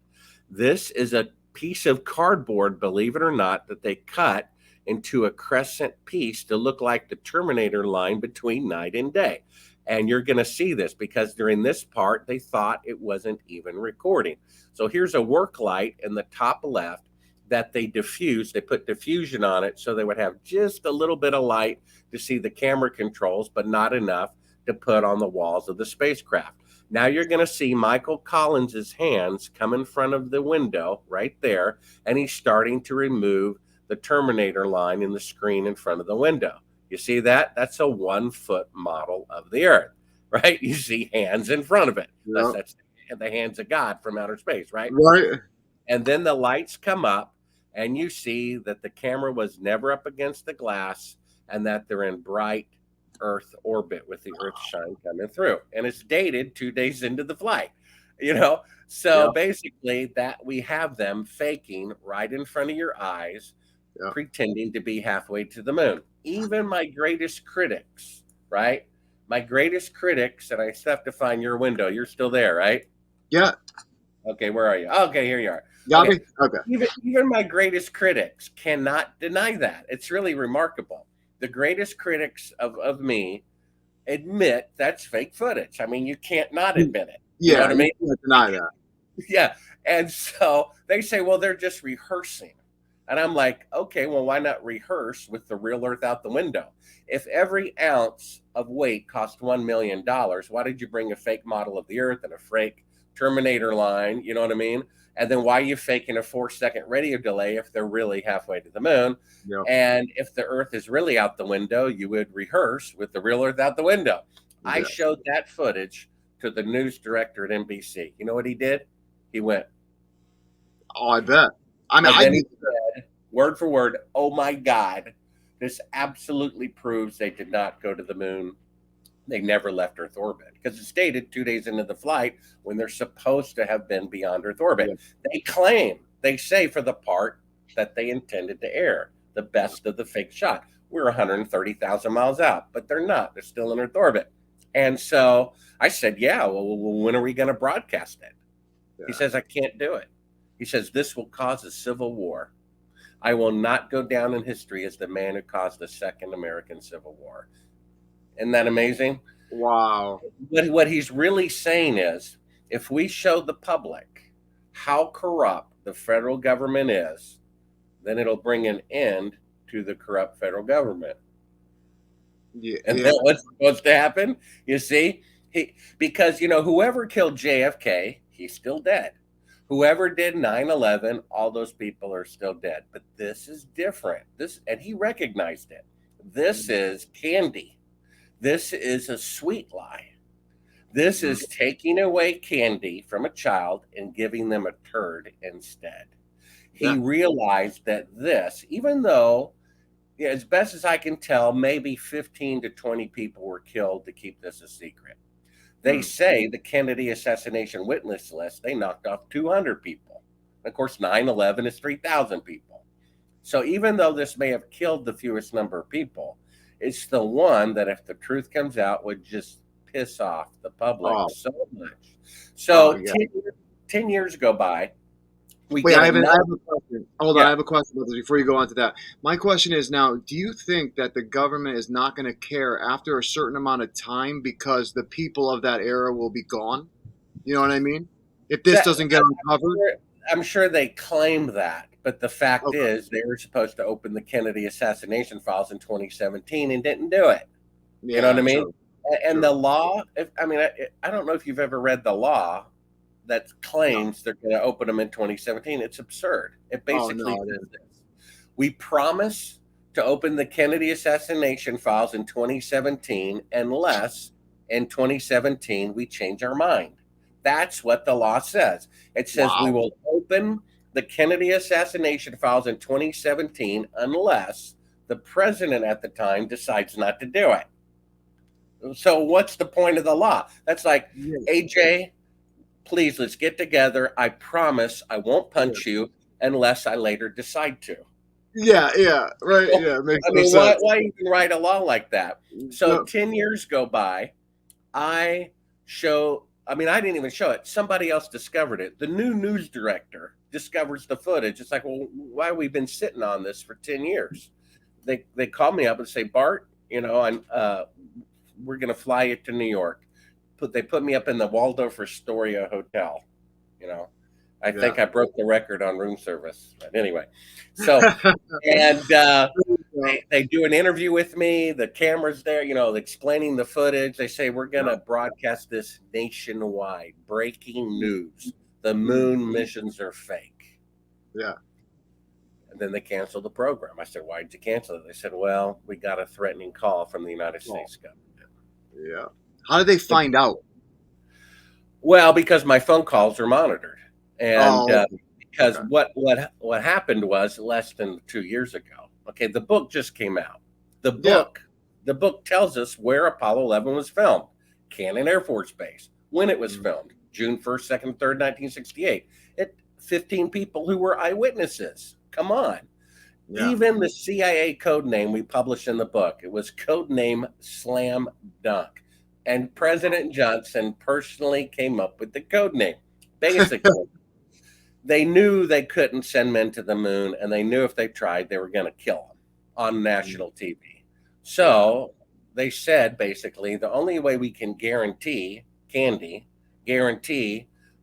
This is a piece of cardboard, believe it or not, that they cut into a crescent piece to look like the Terminator line between night and day. And you're going to see this because during this part, they thought it wasn't even recording. So here's a work light in the top left that they diffused. They put diffusion on it so they would have just a little bit of light to see the camera controls, but not enough to put on the walls of the spacecraft. Now you're going to see Michael Collins's hands come in front of the window right there, and he's starting to remove the Terminator line in the screen in front of the window. You see that? That's a 1-foot model of the Earth, right? You see hands in front of it. Yep. That's the hands of God from outer space, right? Right. And then the lights come up, and you see that the camera was never up against the glass and that they're in bright Earth orbit with the Earth shine coming through. And it's dated 2 days into the flight, So basically that we have them faking right in front of your eyes, pretending to be halfway to the moon. Even my greatest critics, right? My greatest critics, and I still have to find your window. You're still there, right? Yeah. Okay, where are you? Okay, here you are. Got me? Okay. Even my greatest critics cannot deny that. It's really remarkable. The greatest critics of me admit that's fake footage. I mean, you can't not admit it. Yeah, you know what I mean? You can't deny that. Yeah. And so they say, well, they're just rehearsing. And I'm like, okay, well, why not rehearse with the real Earth out the window? If every ounce of weight cost $1 million, why did you bring a fake model of the Earth and a fake Terminator line? You know what I mean? And then why are you faking a 4-second radio delay if they're really halfway to the moon? Yep. And if the Earth is really out the window, you would rehearse with the real Earth out the window. Yeah. I showed that footage to the news director at NBC. You know what he did? He went, oh, I bet. I mean, then he said, word for word, oh my God, this absolutely proves they did not go to the moon. They never left Earth orbit because it's dated 2 days into the flight when they're supposed to have been beyond Earth orbit. Yeah. They say for the part that they intended to air, the best of the fake shot. We're 130,000 miles out, but they're not. They're still in Earth orbit. And so I said, yeah, well, when are we going to broadcast it? Yeah. He says, I can't do it. He says, this will cause a civil war. I will not go down in history as the man who caused the Second American Civil War. Isn't that amazing? Wow. What he's really saying is, if we show the public how corrupt the federal government is, then it'll bring an end to the corrupt federal government. Yeah. And then what's supposed to happen? You see, because whoever killed JFK, he's still dead. Whoever did 9/11, all those people are still dead. But this is different. And he recognized it. This is candy. This is a sweet lie. This is taking away candy from a child and giving them a turd instead. He realized that this, even though, as best as I can tell, maybe 15 to 20 people were killed to keep this a secret. They say the Kennedy assassination witness list, they knocked off 200 people. Of course, 9/11 is 3,000 people. So even though this may have killed the fewest number of people, it's the one that, if the truth comes out, would just piss off the public so much. So 10 years go by, We Wait, get I have enough. a question. Hold on, I have a question about this before you go on to that. My question is now, do you think that the government is not going to care after a certain amount of time because the people of that era will be gone? You know what I mean? If this That doesn't get uncovered? I'm sure they claim that, but the fact Okay. is they were supposed to open the Kennedy assassination files in 2017 and didn't do it. You know what Yeah, I mean? true. And the True. law, I don't know if you've ever read the law that No. claims they're going to open them in 2017. It's absurd. It Oh, basically no, it says isn't. this: we promise to open the Kennedy assassination files in 2017 unless in 2017 we change our mind. That's what the law says. It says we Wow. will open the Kennedy assassination files in 2017 unless the president at the time decides not to do it. So what's the point of the law? That's like, Yeah, AJ, please, let's get together. I promise I won't yeah. punch you unless I later decide to. Yeah, yeah, right. Well, Yeah, it makes I no mean, sense. why even write a law like that? So No, 10 years go by. I didn't even show it. Somebody else discovered it. The new news director discovers the footage. It's like, well, why have we been sitting on this for 10 years? They call me up and say, Bart, we're going to fly you to New York. They put me up in the Waldorf Astoria hotel. You know, I yeah. think I broke the record on room service. But anyway, so and they do an interview with me. The camera's there, explaining the footage. They say we're going to broadcast this nationwide. Breaking news: the moon missions are fake. Yeah, And then they canceled the program. I said, "Why did you cancel it?" They said, "Well, we got a threatening call from the United States government." yeah. How did they find out? Well, because my phone calls are monitored, and Oh, because okay. what happened was less than 2 years ago. Okay, the book just came out. The Yeah. book tells us where Apollo 11 was filmed, Cannon Air Force Base, when it was filmed, June 1st, 2nd, 3rd, 1968. 15 people who were eyewitnesses. Come on. Yeah. Even the CIA code name we published in the book, it was code name Slam Dunk. And President Johnson personally came up with the code name. Basically, they knew they couldn't send men to the moon, and they knew if they tried, they were going to kill them on national TV. So they said, basically, the only way we can guarantee,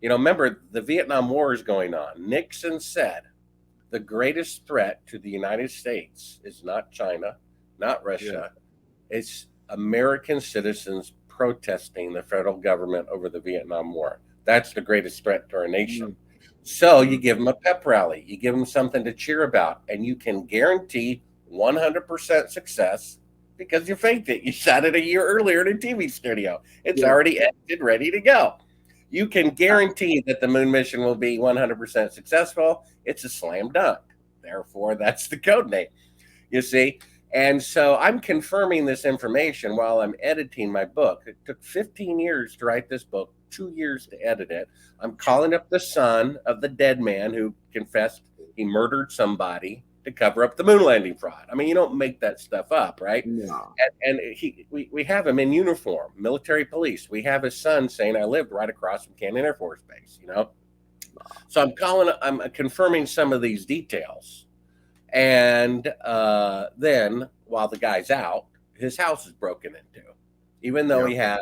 remember the Vietnam War is going on. Nixon said, the greatest threat to the United States is not China, not Russia. It's American citizens protesting the federal government over the Vietnam War. That's the greatest threat to our nation. So you give them a pep rally, you give them something to cheer about, and you can guarantee 100% success because you faked it. You shot it a year earlier in a TV studio. It's already edited, ready to go. You can guarantee that the moon mission will be 100% successful. It's a slam dunk. Therefore, that's the code name, you see? And so I'm confirming this information while I'm editing my book. It took 15 years to write this book, 2 years to edit it. I'm calling up the son of the dead man who confessed he murdered somebody to cover up the moon landing fraud. I mean, you don't make that stuff up, right? No. And we have him in uniform, military police. We have his son saying, I lived right across from Cannon Air Force Base, So I'm confirming some of these details. And then while the guy's out, his house is broken into, even though he has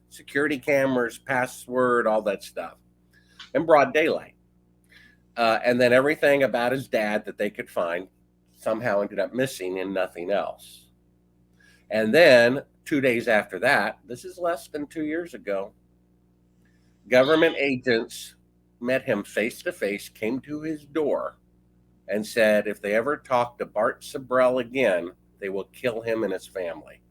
security cameras, password, all that stuff, in broad daylight. And then everything about his dad that they could find somehow ended up missing and nothing else. And then 2 days after that, this is less than 2 years ago, government agents met him face to face, came to his door, and said if they ever talk to Bart Sibrel again, they will kill him and his family.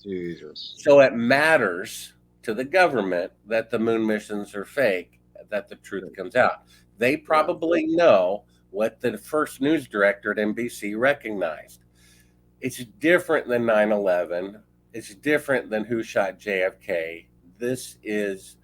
Jesus. So it matters to the government that the moon missions are fake, that the truth comes out. They probably know what the first news director at NBC recognized. It's different than 9/11. It's different than who shot JFK. This is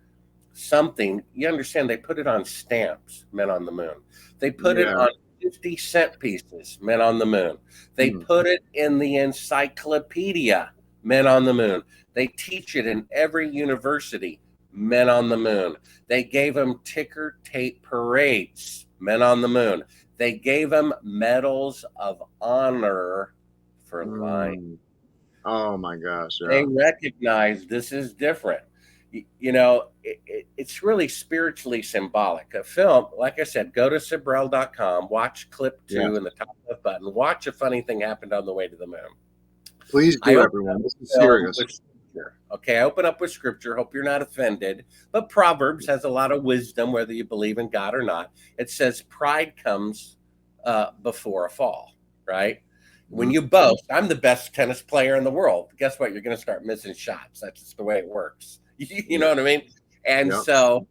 something, you understand, they put it on stamps, men on the moon. They put it on 50-cent pieces, men on the moon. They put it in the encyclopedia, men on the moon. They teach it in every university, men on the moon. They gave them ticker tape parades, men on the moon. They gave them medals of honor for lying. Oh my gosh. They Yeah. recognize this is different. It's really spiritually symbolic. A film, like I said, go to Sibrel.com, watch clip 2 Yes. in the top left button, watch a funny thing happened on the way to the moon. Please I do, open everyone. up This the is film serious. with scripture. Okay, I open up with scripture. Hope you're not offended. But Proverbs has a lot of wisdom, whether you believe in God or not. It says pride comes before a fall, right? When you boast, I'm the best tennis player in the world. Guess what? You're going to start missing shots. That's just the way it works. You know what I mean? And so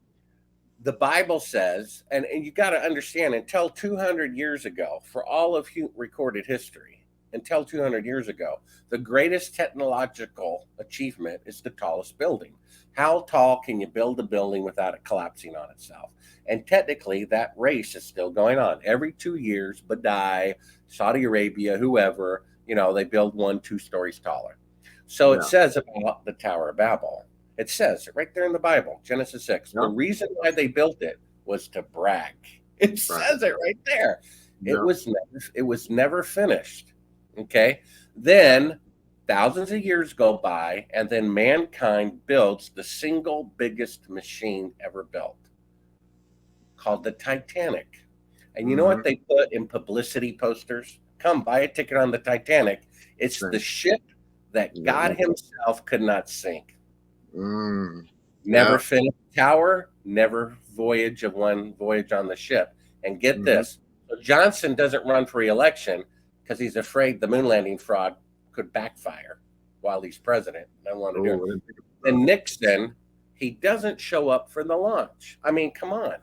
the Bible says, and you got to understand, until 200 years ago, for all of recorded history, until 200 years ago, the greatest technological achievement is the tallest building. How tall can you build a building without it collapsing on itself? And technically, that race is still going on. Every 2 years, Badai, Saudi Arabia, whoever, they build 1-2 stories taller. So it says about the Tower of Babel. It says it right there in the Bible, Genesis 6. The reason why they built it was to brag. It says it right there. It was never finished. Okay. Then thousands of years go by, and then mankind builds the single biggest machine ever built, called the Titanic. And you know what they put in publicity posters? Come buy a ticket on the Titanic. It's the ship that God himself could not sink. Never finished tower, never voyage of one voyage on the ship. And get this, so Johnson doesn't run for re-election because he's afraid the moon landing fraud could backfire while he's president. I want to do it. And Nixon, he doesn't show up for the launch. I mean, come on.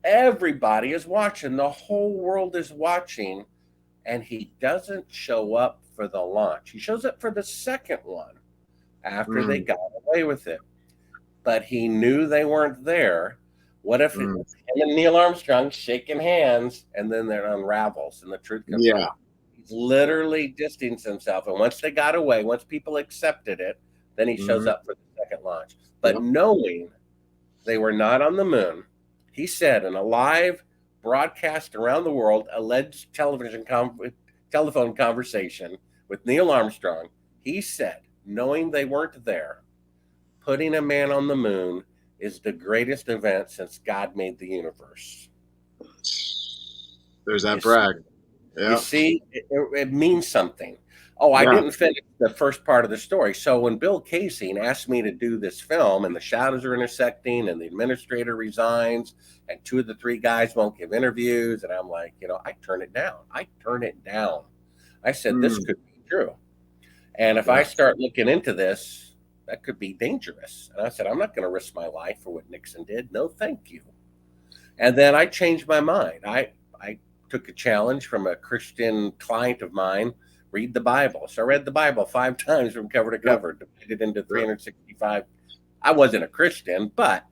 Everybody is watching. The whole world is watching. And he doesn't show up for the launch. He shows up for the second one after they got away with it. But he knew they weren't there. What if him and Neil Armstrong shaking hands and then it unravels and the truth comes out? He's literally distanced himself. And once they got away, once people accepted it, then he shows up for the second launch. But knowing they were not on the moon, he said in a live broadcast around the world, alleged telephone conversation with Neil Armstrong, he said, knowing they weren't there, putting a man on the moon is the greatest event since God made the universe. There's that brag. You see, it means something. Oh, I didn't finish the first part of the story. So when Bill Casey asked me to do this film and the shadows are intersecting and the administrator resigns and 2 of the 3 guys won't give interviews, and I'm like, I turn it down. I said, this could be true. And if I start looking into this, that could be dangerous. And I said, I'm not going to risk my life for what Nixon did. No, thank you. And then I changed my mind. I took a challenge from a Christian client of mine, read the Bible. So I read the Bible 5 times from cover to cover, divided into 365. I wasn't a Christian, but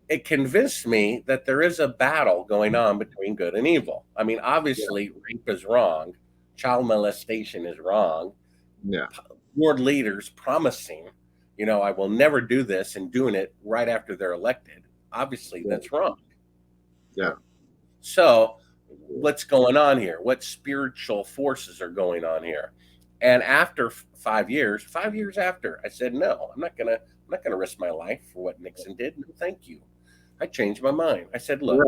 it convinced me that there is a battle going on between good and evil. I mean, obviously, rape is wrong. Child molestation is wrong. World leaders promising, I will never do this and doing it right after they're elected. Obviously, that's wrong. So what's going on here? What spiritual forces are going on here? And after 5 years after, I said, no, I'm not gonna risk my life for what Nixon did. No, thank you. I changed my mind. I said, look,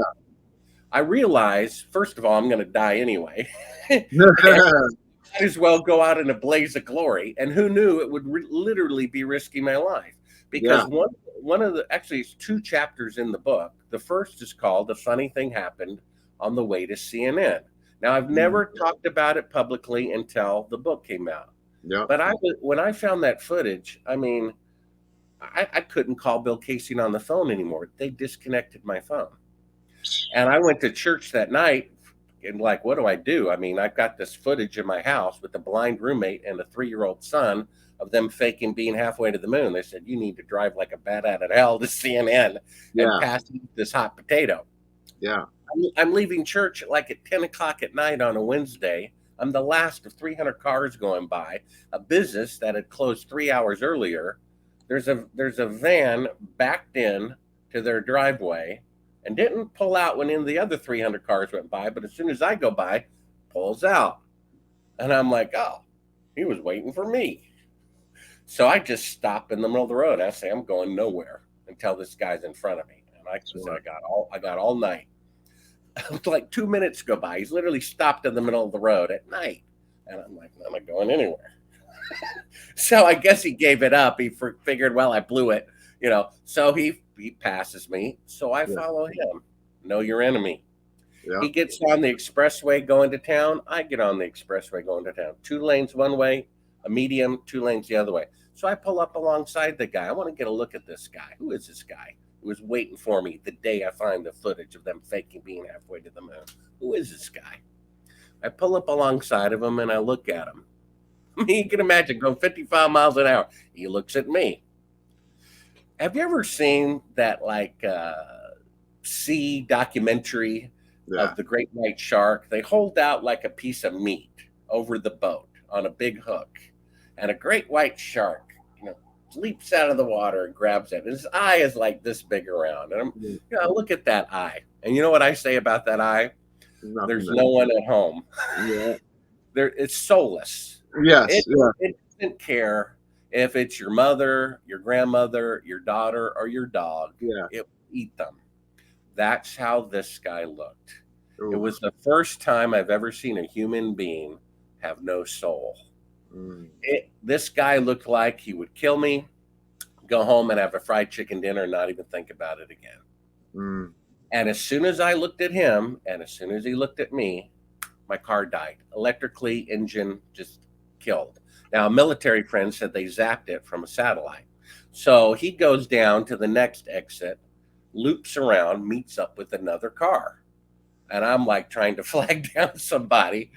I realize, first of all, I'm going to die anyway. Might as well go out in a blaze of glory. And who knew it would literally be risking my life? Because one of the, actually, it's 2 chapters in the book. The first is called "The Funny Thing Happened on the Way to CNN." Now, I've never talked about it publicly until the book came out. But when I found that footage, I mean, I couldn't call Bill Casey on the phone anymore. They disconnected my phone. And I went to church that night and like, what do I do? I mean, I've got this footage in my house with a blind roommate and a 3-year-old son of them faking being halfway to the moon. They said, you need to drive like a bat out of hell to CNN and pass this hot potato. I'm leaving church like at 10 o'clock at night on a Wednesday. I'm the last of 300 cars going by. A business that had closed 3 hours earlier. there's a van backed in to their driveway and didn't pull out when in the other 300 cars went by, but as soon as I go by, pulls out. And I'm like, oh, he was waiting for me. So I just stop in the middle of the road. I say, I'm going nowhere until this guy's in front of me. And I got all night. Like 2 minutes go by. He's literally stopped in the middle of the road at night. And I'm like, I'm not going anywhere. So I guess he gave it up. He figured, well, I blew it, So he passes me. So I follow him. Know your enemy. Yeah. He gets on the expressway going to town. I get on the expressway going to town. 2 lanes one way, a medium, 2 lanes the other way. So I pull up alongside the guy. I want to get a look at this guy. Who is this guy who was waiting for me the day I find the footage of them faking being halfway to the moon? Who is this guy? I pull up alongside of him and I look at him. I mean, you can imagine going 55 miles an hour. He looks at me. Have you ever seen that sea documentary of the great white shark? They hold out like a piece of meat over the boat on a big hook, and a great white shark, leaps out of the water and grabs it. His eye is like this big around, and I look at that eye, and you know what I say about that eye? There's no one at home. Yeah, it's soulless. Yes, it doesn't care if it's your mother, your grandmother, your daughter, or your dog. Yeah, it will eat them. That's how this guy looked. Ooh. It was the first time I've ever seen a human being have no soul. This guy looked like he would kill me, go home and have a fried chicken dinner and not even think about it again. And as soon as I looked at him and as soon as he looked at me, my car died. Electrically, engine just killed. Now, a military friend said they zapped it from a satellite. So he goes down to the next exit, loops around, meets up with another car. And I'm like trying to flag down somebody.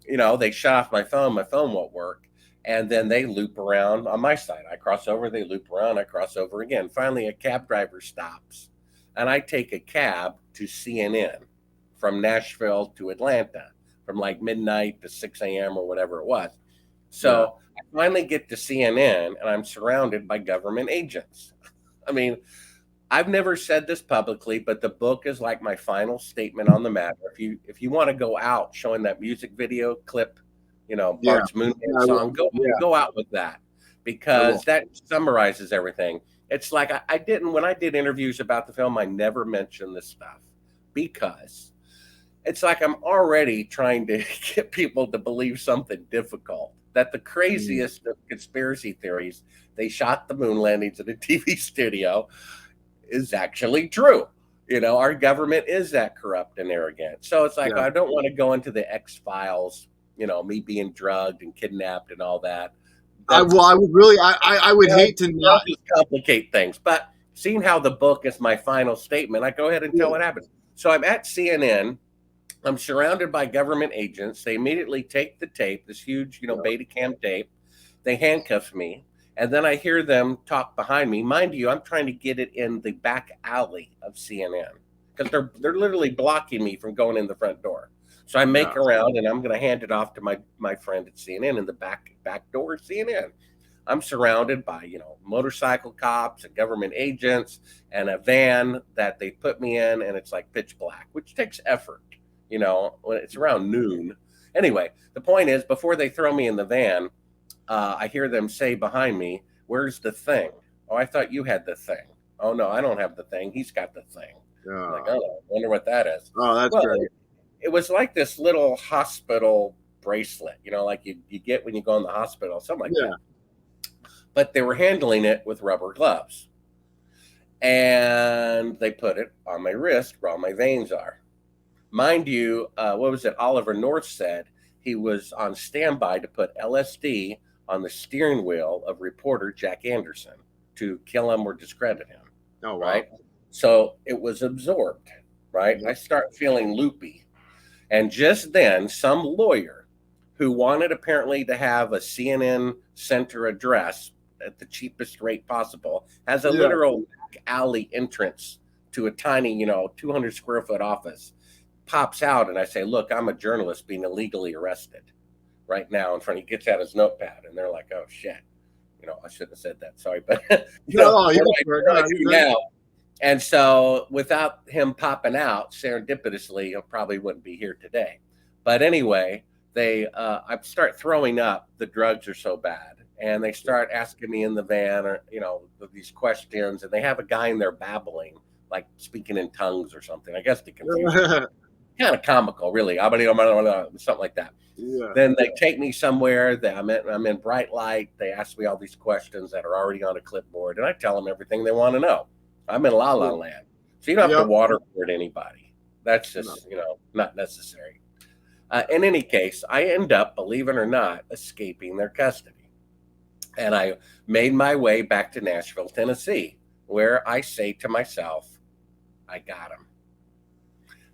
They shut off my phone won't work. And then they loop around on my side. I cross over, they loop around, I cross over again. Finally, a cab driver stops. And I take a cab to CNN from Nashville to Atlanta, from like midnight to 6 a.m. or whatever it was. So I finally get to CNN and I'm surrounded by government agents. I mean, I've never said this publicly, but the book is like my final statement on the matter. If you want to go out showing that music video clip, Bart's Moon song, go out with that, because that summarizes everything. It's like I didn't, when I did interviews about the film, I never mentioned this stuff, because it's like I'm already trying to get people to believe something difficult, that the craziest of conspiracy theories, they shot the moon landings in a TV studio, is actually true. Our government is that corrupt and arrogant. So it's like, I don't want to go into the X-Files, me being drugged and kidnapped and all that. I would hate to not complicate things, but seeing how the book is my final statement, I go ahead and tell what happened. So I'm at CNN. I'm surrounded by government agents. They immediately take the tape, this huge, Betacam tape. They handcuff me. And then I hear them talk behind me. Mind you, I'm trying to get it in the back alley of CNN, because they're literally blocking me from going in the front door. So I make around and I'm going to hand it off to my friend at CNN in the back door of CNN. I'm surrounded by, motorcycle cops and government agents and a van that they put me in, and it's like pitch black, which takes effort, when it's around noon. Anyway, the point is, before they throw me in the van, I hear them say behind me, "Where's the thing?" "Oh, I thought you had the thing." "Oh, no, I don't have the thing. He's got the thing." I'm like, "Oh, I wonder what that is." Oh, that's great. It was like this little hospital bracelet, like you get when you go in the hospital, something like that. But they were handling it with rubber gloves. And they put it on my wrist where all my veins are. Mind you, what was it? Oliver North said he was on standby to put LSD on the steering wheel of reporter Jack Anderson to kill him or discredit him. Oh, wow. Right? So it was absorbed, right? I start feeling loopy. And just then, some lawyer who wanted apparently to have a CNN center address at the cheapest rate possible has a literal back alley entrance to a tiny, 200 square foot office, pops out. And I say, "Look, I'm a journalist being illegally arrested right now." In front, he gets out his notepad and they're like, "Oh shit." I shouldn't have said that. Sorry, but No, you what I do now. And so without him popping out serendipitously, I probably wouldn't be here today. But anyway, I start throwing up. The drugs are so bad. And they start asking me in the van, or, these questions. And they have a guy in there babbling, like speaking in tongues or something. I guess to confuse me. Kind of comical, really. Something like that. Yeah. Then they take me somewhere that I'm in bright light. They ask me all these questions that are already on a clipboard. And I tell them everything they want to know. I'm in La La Land. So you don't have to waterboard anybody. That's just, not necessary. In any case, I end up, believe it or not, escaping their custody. And I made my way back to Nashville, Tennessee, where I say to myself, I got him.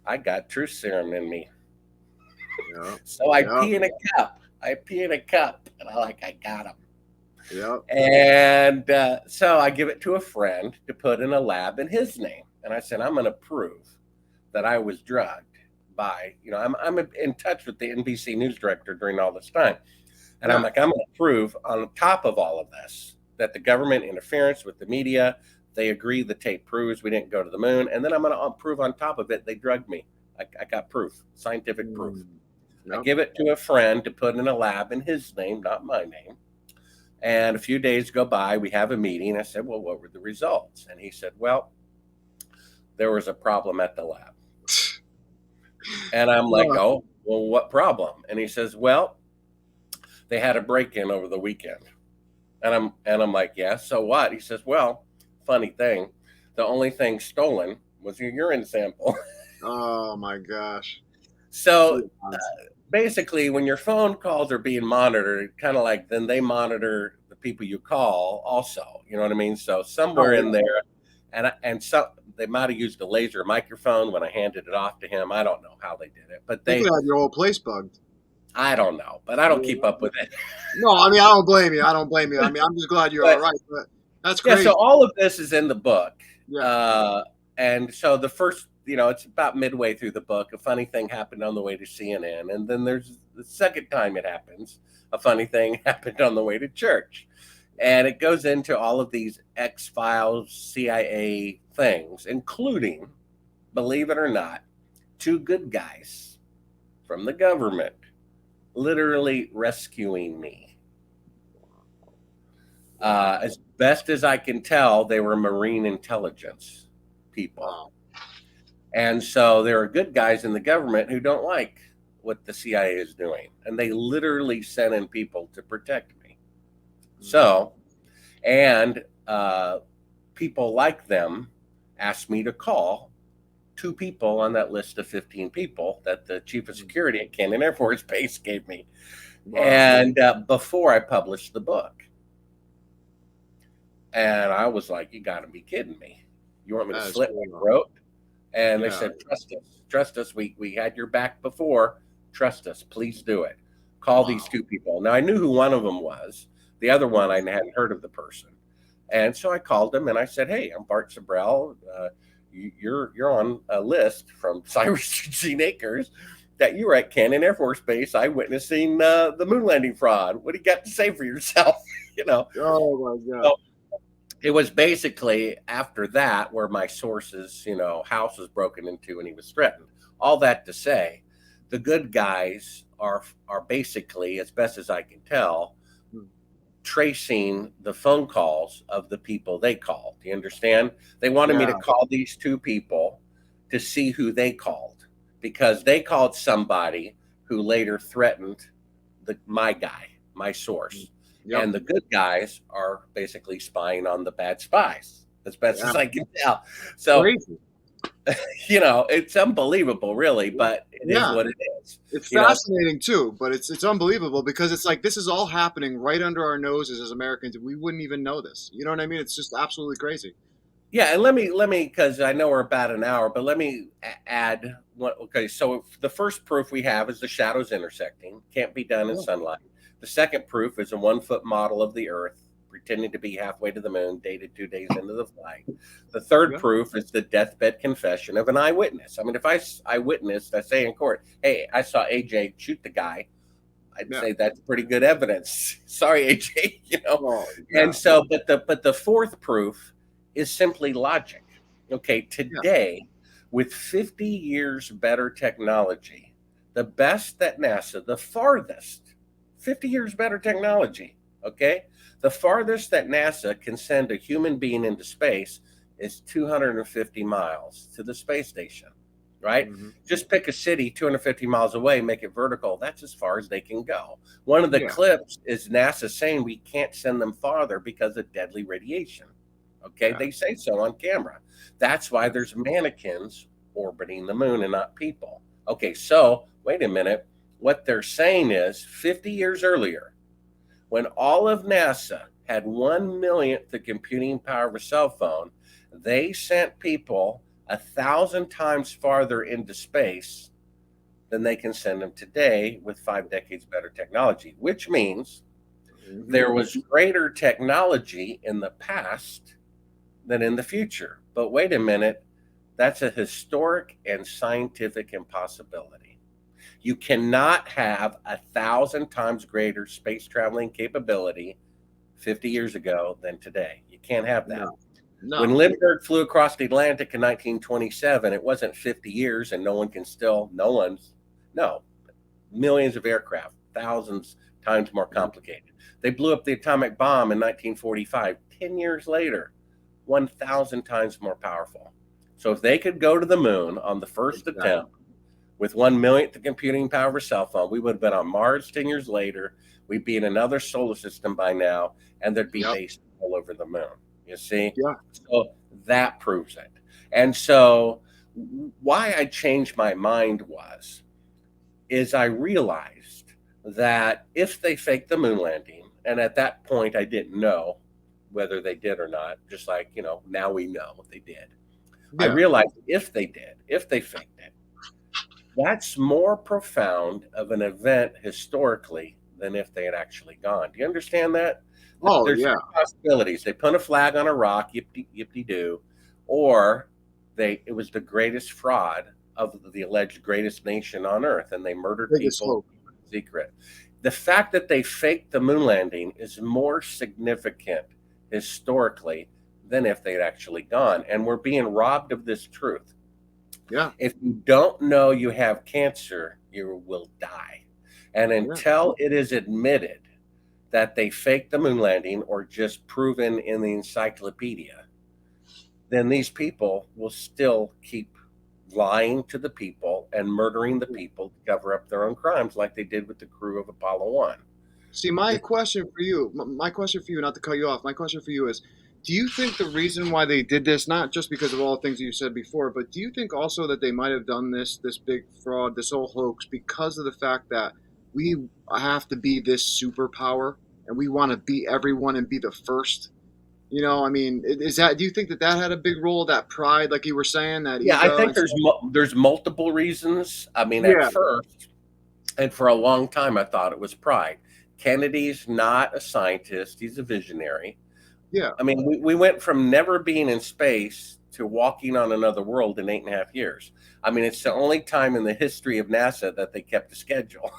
I got truth serum in me. Yeah. So I pee in a cup. And I got him. Yeah. And so I give it to a friend to put in a lab in his name. And I said, I'm going to prove that I was drugged by, I'm in touch with the NBC news director during all this time. And I'm like, I'm going to prove on top of all of this that the government interference with the media, they agree the tape proves we didn't go to the moon. And then I'm going to prove on top of it, they drugged me. I got proof, scientific proof. Yep. I give it to a friend to put in a lab in his name, not my name. And a few days go by, we have a meeting. I said, well, what were the results? And he said, well, there was a problem at the lab. And I'm like, oh, well, what problem? And he says, well, they had a break-in over the weekend. And I'm like, yeah, so what? He says, well, funny thing, the only thing stolen was your urine sample. Oh my gosh. So basically, when your phone calls are being monitored, kind of like then they monitor the people you call also, you know what I mean? So somewhere in there, and so they might have used a laser microphone when I handed it off to him. I don't know how they did it, but they had your whole place bugged. I don't know, but I don't keep up with it. No, I mean, I don't blame you. I mean, I'm just glad you're all right, but that's crazy. Yeah, so all of this is in the book. Yeah. And so the first, it's about midway through the book. A funny thing happened on the way to CNN. And then there's the second time it happens. A funny thing happened on the way to church. And it goes into all of these X-Files, CIA things, including, believe it or not, 2 good guys from the government literally rescuing me. As best as I can tell, they were Marine intelligence people. And so there are good guys in the government who don't like what the CIA is doing. And they literally sent in people to protect me. So, and people like them asked me to call 2 people on that list of 15 people that the chief of security at Cannon Air Force Base gave me. Wow. And before I published the book. And I was like, you got to be kidding me. You want me to slit my throat? And they said, trust us. We had your back before. Trust us. Please do it. Call these 2 people. Now, I knew who one of them was. The other one, I hadn't heard of the person. And so I called them and I said, hey, I'm Bart Sibrel. You're on a list from Cyrus Eugene Akers that you were at Cannon Air Force Base eyewitnessing the moon landing fraud. What do you got to say for yourself? Oh my God. So it was basically after that where my sources, house was broken into and he was threatened. All that to say, the good guys are basically, as best as I can tell, tracing the phone calls of the people they called. Do you understand? They wanted me to call these 2 people to see who they called, because they called somebody who later threatened my guy, my source. Yep. And the good guys are basically spying on the bad spies, as best as I can tell. So, it's unbelievable, really, but it is what it is. It's fascinating too, but it's unbelievable because it's like this is all happening right under our noses as Americans. We wouldn't even know this. You know what I mean? It's just absolutely crazy. Yeah, and let me, because I know we're about an hour, but let me add one. Okay, so the first proof we have is the shadows intersecting. Can't be done in sunlight. The second proof is a 1-foot model of the Earth pretending to be halfway to the moon, dated 2 days into the flight. The third proof is the deathbed confession of an eyewitness. I mean, if I witnessed, I say in court, hey, I saw AJ shoot the guy I'd Yeah. say that's pretty good evidence. Sorry, AJ, Well, And yeah. so, but the fourth proof is simply logic. Okay, Yeah. today, with 50 years better technology, the best that NASA, the farthest, 50 years better technology, okay, the farthest that NASA can send a human being into space is 250 miles to the space station, right? Hmm. Just pick a city 250 miles away, make it vertical. That's as far as they can go. One of the Yeah. clips is NASA saying we can't send them farther because of deadly radiation. Okay, Yeah. they say so on camera. That's why there's mannequins orbiting the moon and not people. Okay, so wait a minute. What they're saying is 50 years earlier, when all of NASA had 1 millionth the computing power of a cell phone, they sent people 1,000 times farther into space than they can send them today with 5 decades better technology, which means Hmm. there was greater technology in the past than in the future. But wait a minute, that's a historic and scientific impossibility. You cannot have 1,000 times greater space traveling capability 50 years ago than today. You can't have that. No. When No. Lindbergh flew across the Atlantic in 1927, it wasn't 50 years and no, millions of aircraft, thousands times more complicated. They blew up the atomic bomb in 1945, 10 years later, 1,000 times more powerful. So if they could go to the moon on the first Exactly. attempt with 1 millionth the computing power of a cell phone, we would have been on Mars 10 years later. We'd be in another solar system by now, and there'd be Yep. bases all over the moon. You see? Yeah. So that proves it. And so why I changed my mind is I realized that if they faked the moon landing, and at that point I didn't know whether they did or not, just like, now we know they did. I Yeah. realized if they did, if they faked it, that's more profound of an event historically than if they had actually gone. Do you understand that? Oh, There's yeah. three possibilities. They put a flag on a rock, yippee doo, or it was the greatest fraud of the alleged greatest nation on earth, and they murdered Biggest people hope. in secret. The fact that they faked the moon landing is more significant historically than if they had actually gone. And we're being robbed of this truth. Yeah. If you don't know you have cancer, you will die. And Yeah. until it is admitted that they faked the moon landing or just proven in the encyclopedia, then these people will still keep lying to the people and murdering the people to cover up their own crimes, like they did with the crew of Apollo 1. See, my question for you, not to cut you off, my question for you is, do you think the reason why they did this, not just because of all the things you said before, but do you think also that they might have done this big fraud, this whole hoax, because of the fact that we have to be this superpower and we want to beat everyone and be the first? I mean, is that? Do you think that that had a big role? That pride, like you were saying, that Yeah, I ego think and stuff. there's multiple reasons. I mean, at Yeah, first, and for a long time, I thought it was pride. Kennedy's not a scientist; he's a visionary. yeah, I mean, we went from never being in space to walking on another world in 8.5 years. I mean, it's the only time in the history of NASA that they kept a schedule,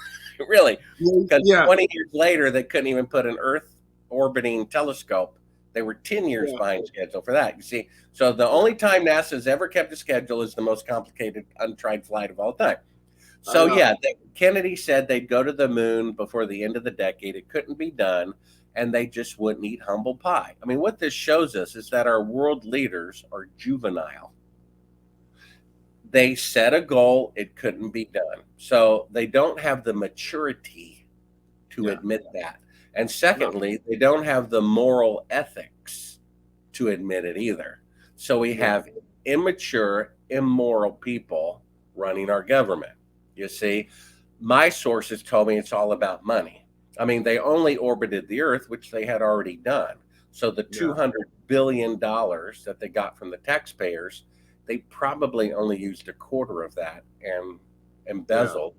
really, because yeah, 20 years later, they couldn't even put an Earth orbiting telescope. They were 10 years yeah, behind schedule for that. You see, so the yeah. only time NASA's ever kept a schedule is the most complicated, untried flight of all time. I So know. yeah, Kennedy said they'd go to the moon before the end of the decade. It couldn't be done, and they just wouldn't eat humble pie. I mean, what this shows us is that our world leaders are juvenile. They set a goal, it couldn't be done. So they don't have the maturity to Yeah, admit that. And no, secondly, they don't have the moral ethics to admit it either. So we yeah, have immature, immoral people running our government. You see, my sources told me it's all about money. I mean, they only orbited the Earth, which they had already done. So the yeah, $200 billion that they got from the taxpayers, they probably only used a quarter of that and yeah. embezzled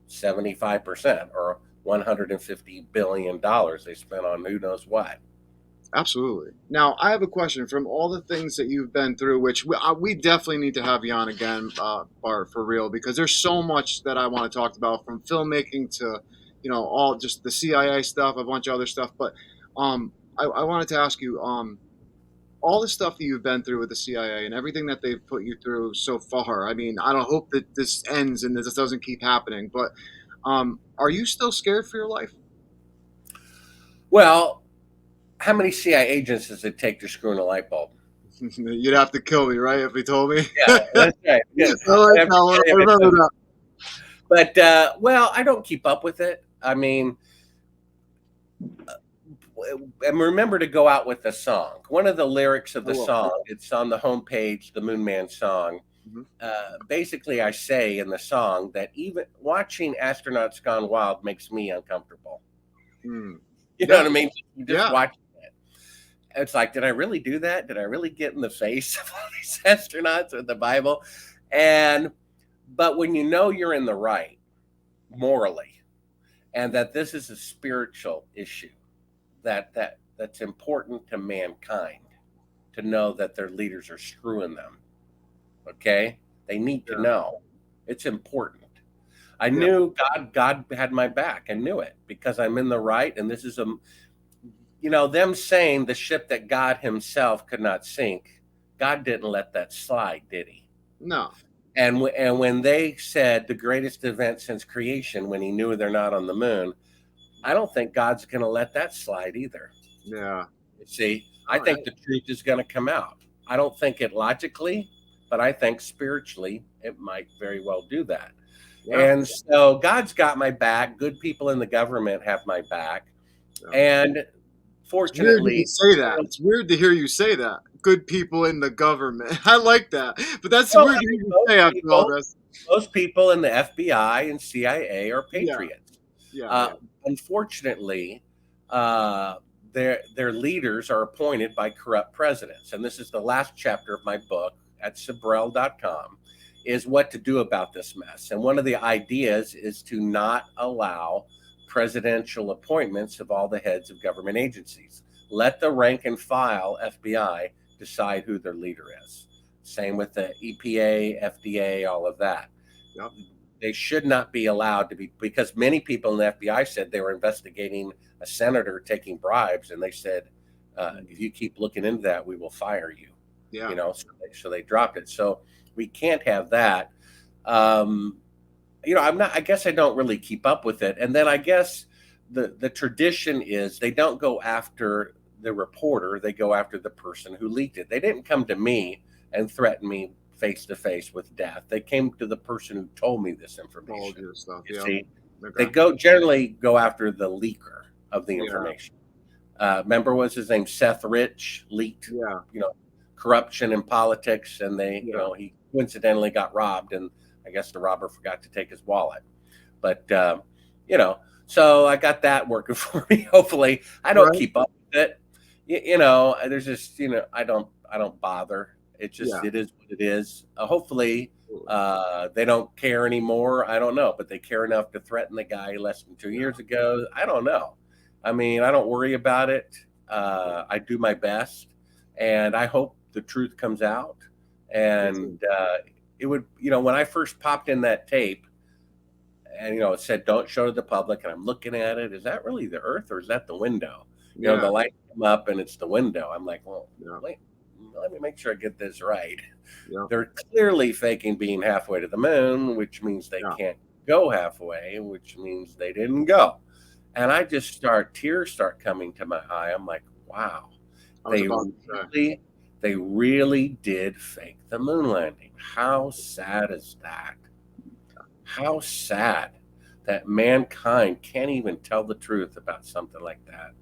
75% or $150 billion they spent on who knows what. Absolutely. Now, I have a question from all the things that you've been through, which we definitely need to have you on again, Bart, for real, because there's so much that I want to talk about from filmmaking to all just the CIA stuff, a bunch of other stuff. But I wanted to ask you, all the stuff that you've been through with the CIA and everything that they've put you through so far. I mean, I don't hope that this ends and this doesn't keep happening. But are you still scared for your life? Well, how many CIA agents does it take to screw in a light bulb? You'd have to kill me, right? If he told me. Yeah, that's right. I Yeah. like that one. I remember that. But well, I don't keep up with it. I mean, and remember to go out with the song. One of the lyrics of the song, it's on the homepage, the Moon Man song. Basically, I say in the song that even watching Astronauts Gone Wild makes me uncomfortable. You know what I mean? Just watching it. It's like, did I really do that? Did I really get in the face of all these astronauts with the Bible? But when you know you're in the right morally, and that this is a spiritual issue, that's important to mankind, to know that their leaders are screwing them. Okay, they need to know. It's important. I knew God had my back. I knew it because I'm in the right, and this is them saying the ship that God Himself could not sink. God didn't let that slide, did He? No. And when they said the greatest event since creation, when He knew they're not on the moon, I don't think God's going to let that slide either. Yeah. You see, I think the truth is going to come out. I don't think it logically, but I think spiritually it might very well do that. Yeah. And so God's got my back. Good people in the government have my back. Yeah. And fortunately, it's weird to say that. It's weird to hear you say that. Good people in the government. I like that. But that's weird to hear you say after all this. Most people in the FBI and CIA are patriots. Unfortunately, their leaders are appointed by corrupt presidents. And this is the last chapter of my book at Sibrel.com, is what to do about this mess. And one of the ideas is to not allow presidential appointments of all the heads of government agencies. Let the rank and file FBI decide who their leader is. Same with the EPA, FDA, all of that. Yep. They should not be allowed to be, because many people in the FBI said they were investigating a senator taking bribes, and they said, if you keep looking into that, we will fire you. Yeah. So they dropped it. So we can't have that. I guess I don't really keep up with it. And then I guess the tradition is they don't go after the reporter, they go after the person who leaked it. They didn't come to me and threaten me face to face with death. They came to the person who told me this information. See, they generally go after the leaker of the information. Remember, what's his name? Seth Rich leaked, corruption in politics, and he coincidentally got robbed, and I guess the robber forgot to take his wallet. But so I got that working for me. Hopefully, I don't keep up with it. There's just I don't bother. It just it is what it is. Hopefully, they don't care anymore. I don't know, but they care enough to threaten the guy less than 2 years ago. I don't know. I mean, I don't worry about it. I do my best, and I hope the truth comes out. And it would, when I first popped in that tape, and it said don't show to the public, and I'm looking at it, is that really the Earth or is that the window? The light come up and it's the window. I'm like, well, wait, let me make sure I get this right. They're clearly faking being halfway to the moon, which means they can't go halfway, which means they didn't go. And I just tears start coming to my eye. I'm like, wow, they really did fake the moon landing. How sad is that? How sad that mankind can't even tell the truth about something like that.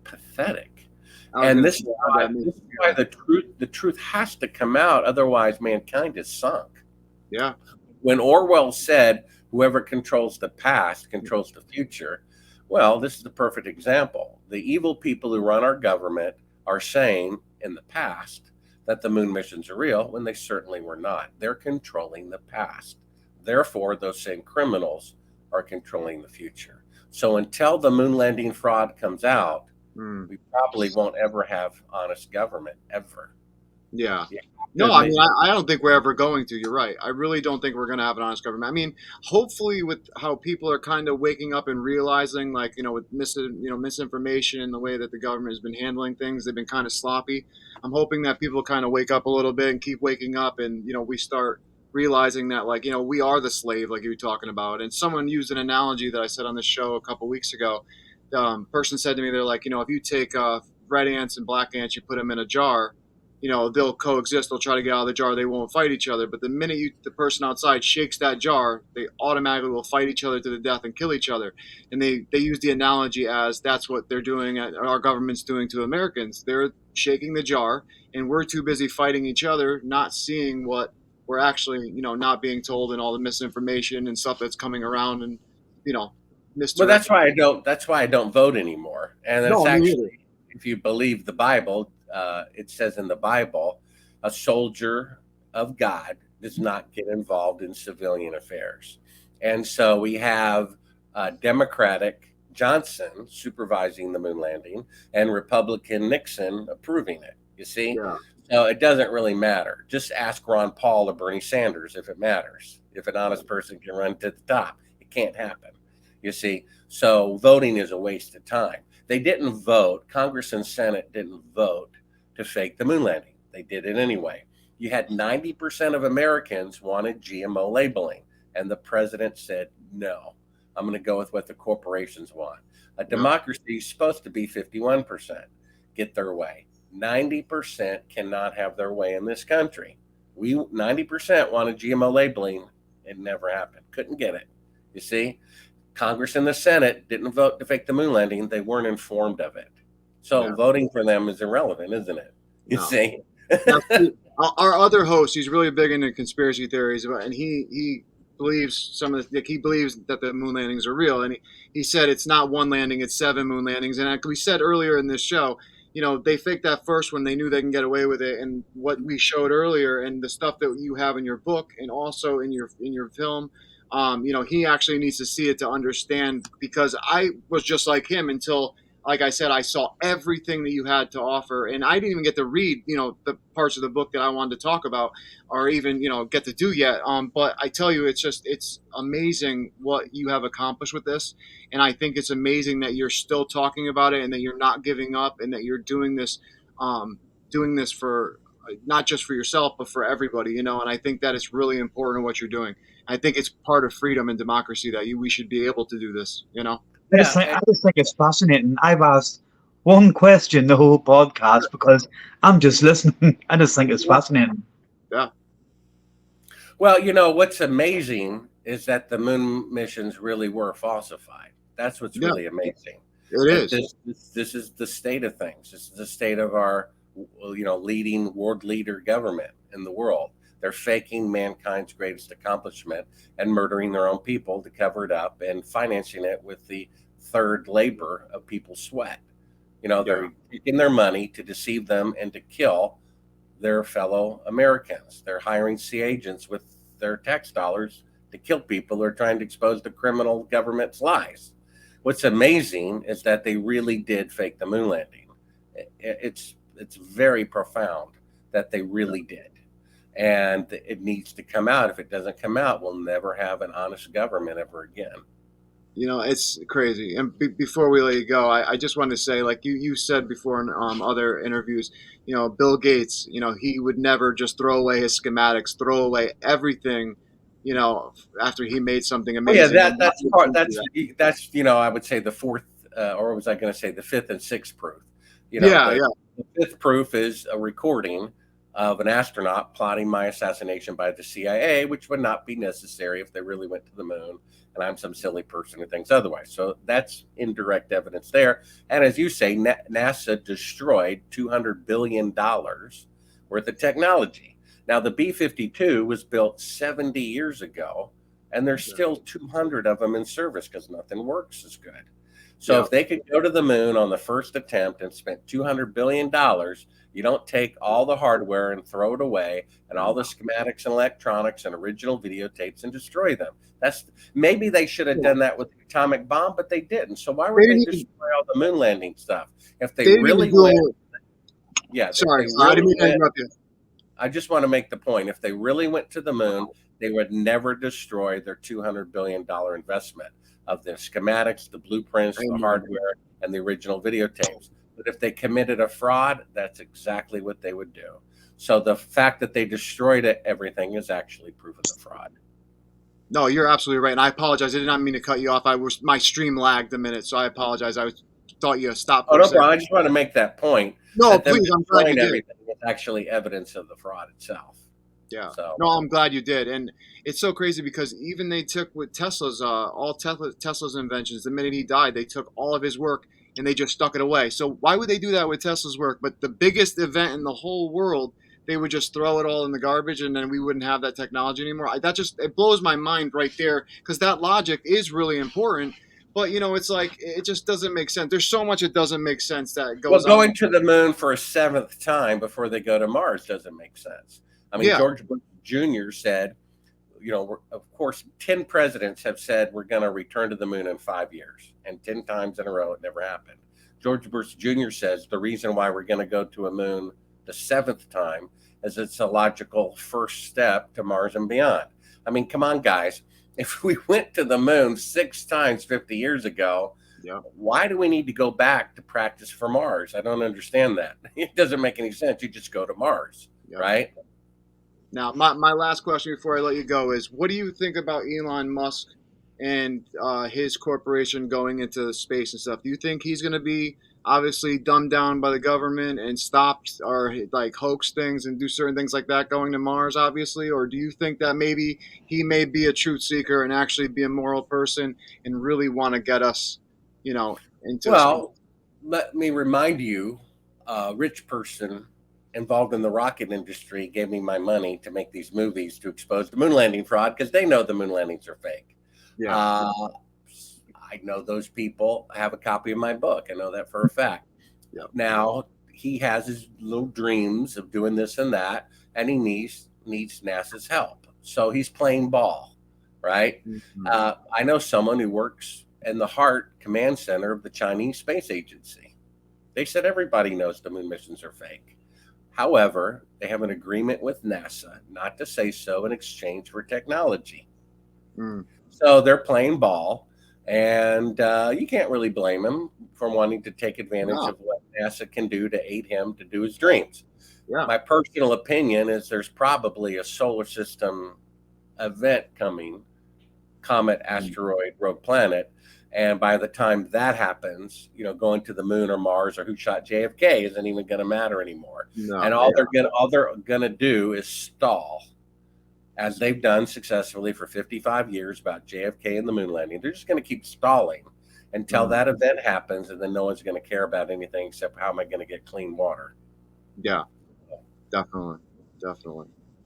Pathetic. And this is why the truth has to come out. Otherwise, mankind is sunk. Yeah. When Orwell said, whoever controls the past controls the future, well, this is the perfect example. The evil people who run our government are saying in the past that the moon missions are real when they certainly were not. They're controlling the past. Therefore, those same criminals are controlling the future. So until the moon landing fraud comes out, we probably won't ever have honest government, ever. Yeah. No, I mean, I don't think we're ever going to. You're right. I really don't think we're going to have an honest government. I mean, hopefully, with how people are kind of waking up and realizing, like, with misinformation and the way that the government has been handling things, they've been kind of sloppy. I'm hoping that people kind of wake up a little bit and keep waking up, and we start realizing that, like, we are the slave, like you were talking about. And someone used an analogy that I said on this show a couple weeks ago. Person said to me, they're like, if you take red ants and black ants, you put them in a jar, they'll coexist. They'll try to get out of the jar. They won't fight each other. But the minute the person outside shakes that jar, they automatically will fight each other to the death and kill each other. And they use the analogy as that's what they're doing, our government's doing to Americans. They're shaking the jar, and we're too busy fighting each other, not seeing what we're actually, not being told, and all the misinformation and stuff that's coming around, and, Well, that's why I don't. That's why I don't vote anymore. And it's actually, if you believe the Bible, it says in the Bible, a soldier of God does not get involved in civilian affairs. And so we have Democratic Johnson supervising the moon landing and Republican Nixon approving it. You see? Yeah. So it doesn't really matter. Just ask Ron Paul or Bernie Sanders if it matters. If an honest person can run to the top, it can't happen. You see? So voting is a waste of time. They didn't vote. Congress and Senate didn't vote to fake the moon landing. They did it anyway. You had 90% of Americans wanted GMO labeling, and the president said, no, I'm going to go with what the corporations want. A democracy is supposed to be 51%. Get their way. 90% cannot have their way in this country. 90% wanted GMO labeling. It never happened. Couldn't get it. You see? Congress and the Senate didn't vote to fake the moon landing. They weren't informed of it. So voting for them is irrelevant, isn't it? You see? Now, our other host, he's really big into conspiracy theories, and he believes he believes that the moon landings are real. And he said it's not one landing, it's 7 moon landings. And like we said earlier in this show, they faked that first one. They knew they can get away with it. And what we showed earlier, and the stuff that you have in your book and also in your film, he actually needs to see it to understand, because I was just like him until, like I said, I saw everything that you had to offer, and I didn't even get to read, the parts of the book that I wanted to talk about, or even, get to do yet. But I tell you, it's amazing what you have accomplished with this. And I think it's amazing that you're still talking about it, and that you're not giving up, and that you're doing this for not just for yourself, but for everybody, and I think that it's really important what you're doing. I think it's part of freedom and democracy that we should be able to do this, I just think it's fascinating. I've asked one question the whole podcast because I'm just listening. I just think it's fascinating. Yeah. Well, what's amazing is that the moon missions really were falsified. That's what's really amazing. It is. This is the state of things. This is the state of our, leading world leader government in the world. They're faking mankind's greatest accomplishment and murdering their own people to cover it up and financing it with the third labor of people's sweat. They're taking their money to deceive them and to kill their fellow Americans. They're hiring sea agents with their tax dollars to kill people who are trying to expose the criminal government's lies. What's amazing is that they really did fake the moon landing. It's very profound that they really did. And it needs to come out. If it doesn't come out, we'll never have an honest government ever again. It's crazy. And before we let you go, I just wanted to say, like you said before in other interviews, Bill Gates, he would never just throw away his schematics, throw away everything, after he made something amazing. That's I would say the fourth, or was I going to say the fifth and sixth proof? The fifth proof is a recording of an astronaut plotting my assassination by the CIA, which would not be necessary if they really went to the moon, and I'm some silly person who thinks otherwise. So that's indirect evidence there. And as you say, NASA destroyed $200 billion worth of technology. Now, the B-52 was built 70 years ago, and there's still 200 of them in service because nothing works as good. So if they could go to the moon on the first attempt and spent $200 billion, you don't take all the hardware and throw it away and all the schematics and electronics and original videotapes and destroy them. Maybe they should have done that with the atomic bomb, but they didn't. So why would they destroy all the moon landing stuff? If they really went, sorry, I didn't mean to interrupt you. I just want to make the point. If they really went to the moon, they would never destroy their $200 billion investment of the schematics, the blueprints, the hardware, and the original videotapes. But if they committed a fraud, that's exactly what they would do. So the fact that they destroyed everything is actually proof of the fraud. No, you're absolutely right. And I apologize. I did not mean to cut you off. My stream lagged a minute, so I apologize. Thought you stopped Oh, for a no second. problem. I just want to make that point. No, that them please. I'm glad you did. everything is actually evidence of the fraud itself. Yeah. So. No, I'm glad you did. And it's so crazy because even they took with Tesla's, all Tesla's inventions, the minute he died, they took all of his work and they just stuck it away. So why would they do that with Tesla's work? But the biggest event in the whole world, they would just throw it all in the garbage and then we wouldn't have that technology anymore. It blows my mind right there because that logic is really important. But, it's like, it just doesn't make sense. There's so much it doesn't make sense that goes on. Well, going to the moon for a 7th time before they go to Mars doesn't make sense. I mean, George Bush Jr. said, of course, 10 presidents have said we're going to return to the moon in 5 years. And 10 times in a row, it never happened. George Bush Jr. says the reason why we're going to go to a moon the 7th time is it's a logical first step to Mars and beyond. I mean, come on, guys. If we went to the moon 6 times 50 years ago, why do we need to go back to practice for Mars? I don't understand that. It doesn't make any sense. You just go to Mars, right? Now, my last question before I let you go is, what do you think about Elon Musk and his corporation going into space and stuff? Do you think he's going to be obviously dumbed down by the government and stopped or like hoax things and do certain things like that going to Mars, obviously? Or do you think that maybe he may be a truth seeker and actually be a moral person and really want to get us, into Well, let me remind you, a rich person involved in the rocket industry gave me my money to make these movies to expose the moon landing fraud because they know the moon landings are fake. I know those people. I have a copy of my book. I know that for a fact. Now, he has his little dreams of doing this and that, and he needs NASA's help. So he's playing ball, right? I know someone who works in the HART command center of the Chinese Space Agency. They said everybody knows the moon missions are fake. However, they have an agreement with NASA not to say so in exchange for technology. So they're playing ball, and you can't really blame him for wanting to take advantage of what NASA can do to aid him to do his dreams. My personal opinion is there's probably a solar system event coming, comet, asteroid, rogue planet. And by the time that happens, going to the moon or Mars or who shot JFK isn't even going to matter anymore. And all they're gonna do is stall, as they've done successfully for 55 years about JFK and the moon landing. They're just going to keep stalling until that event happens, and then no one's going to care about anything except how am I going to get clean water. Yeah, definitely.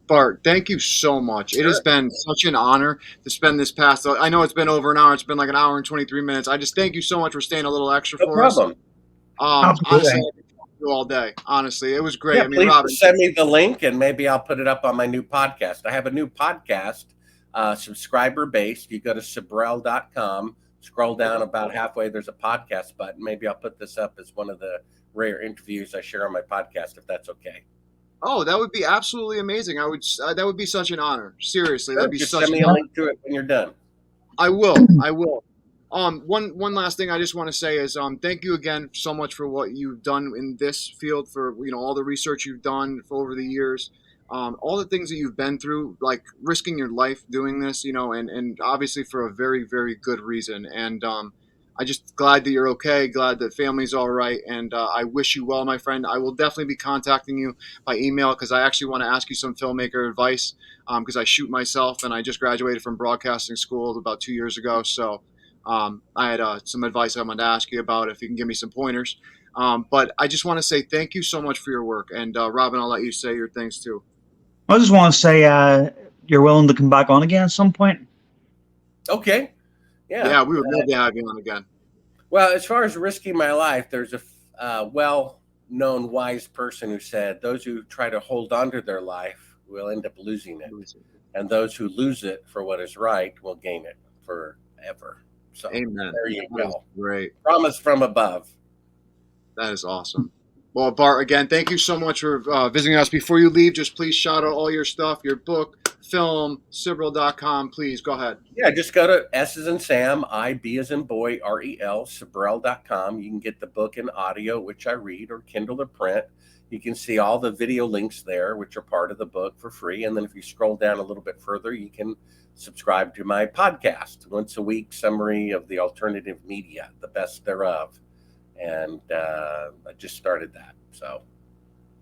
Bart, thank you so much. It has been such an honor to spend this past. I know it's been over an hour. It's been like an hour and 23 minutes. I just thank you so much for staying a little extra for us. Honestly, I could talk to you all day. Honestly, it was great. I mean, please send me the link, and maybe I'll put it up on my new podcast. I have a new podcast, subscriber based. You go to Sibrel.com, scroll down about halfway. There's a podcast button. Maybe I'll put this up as one of the rare interviews I share on my podcast, if that's okay. Oh, that would be absolutely amazing. That would be such an honor. Seriously, that'd be Just such. Send me a link to it when you're done. I will. One last thing I just want to say is thank you again so much for what you've done in this field, for all the research you've done for over the years, all the things that you've been through, like risking your life doing this, and obviously for a very, very good reason. And I just glad that you're okay, glad that family's all right, and I wish you well, my friend. I will definitely be contacting you by email because I actually want to ask you some filmmaker advice because I shoot myself and I just graduated from broadcasting school about 2 years ago. So I had some advice I wanted to ask you about if you can give me some pointers. But I just want to say thank you so much for your work. And Robin, I'll let you say your things too. I just want to say you're willing to come back on again at some point. Okay. Yeah, we would love to have you on again. Well, as far as risking my life, there's a well-known wise person who said, those who try to hold on to their life will end up losing it. And those who lose it for what is right will gain it forever. So Amen. There you go. Great. Promise from above. That is awesome. Well, Bart, again, thank you so much for visiting us. Before you leave, just please shout out all your stuff, your book, film, Sibrel.com. Please go ahead. Yeah, just go to S as in Sam, I, B as in boy, REL, Sibrel.com. You can get the book in audio, which I read, or Kindle or print. You can see all the video links there, which are part of the book for free. And then if you scroll down a little bit further, you can subscribe to my podcast, once a week summary of the alternative media, the best thereof. And I just started that. So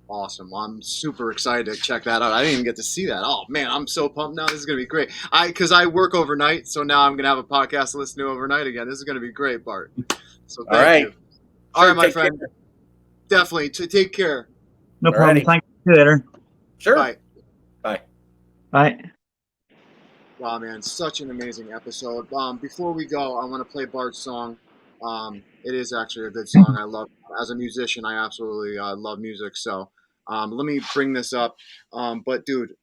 awesome. Well, I'm super excited to check that out. I didn't even get to see that. Oh man, I'm so pumped now. This is gonna be great. Because I work overnight, so now I'm gonna have a podcast to listen to overnight again. This is gonna be great, Bart. So thank you. All right, my friend. Care. Definitely. Take care. No problem. Alrighty. Thank you later. Sure. Bye. Bye. Bye. Wow, man, such an amazing episode. Before we go, I want to play Bart's song. It is actually a good song. I love, as a musician, I absolutely love music. So let me bring this up. But dude,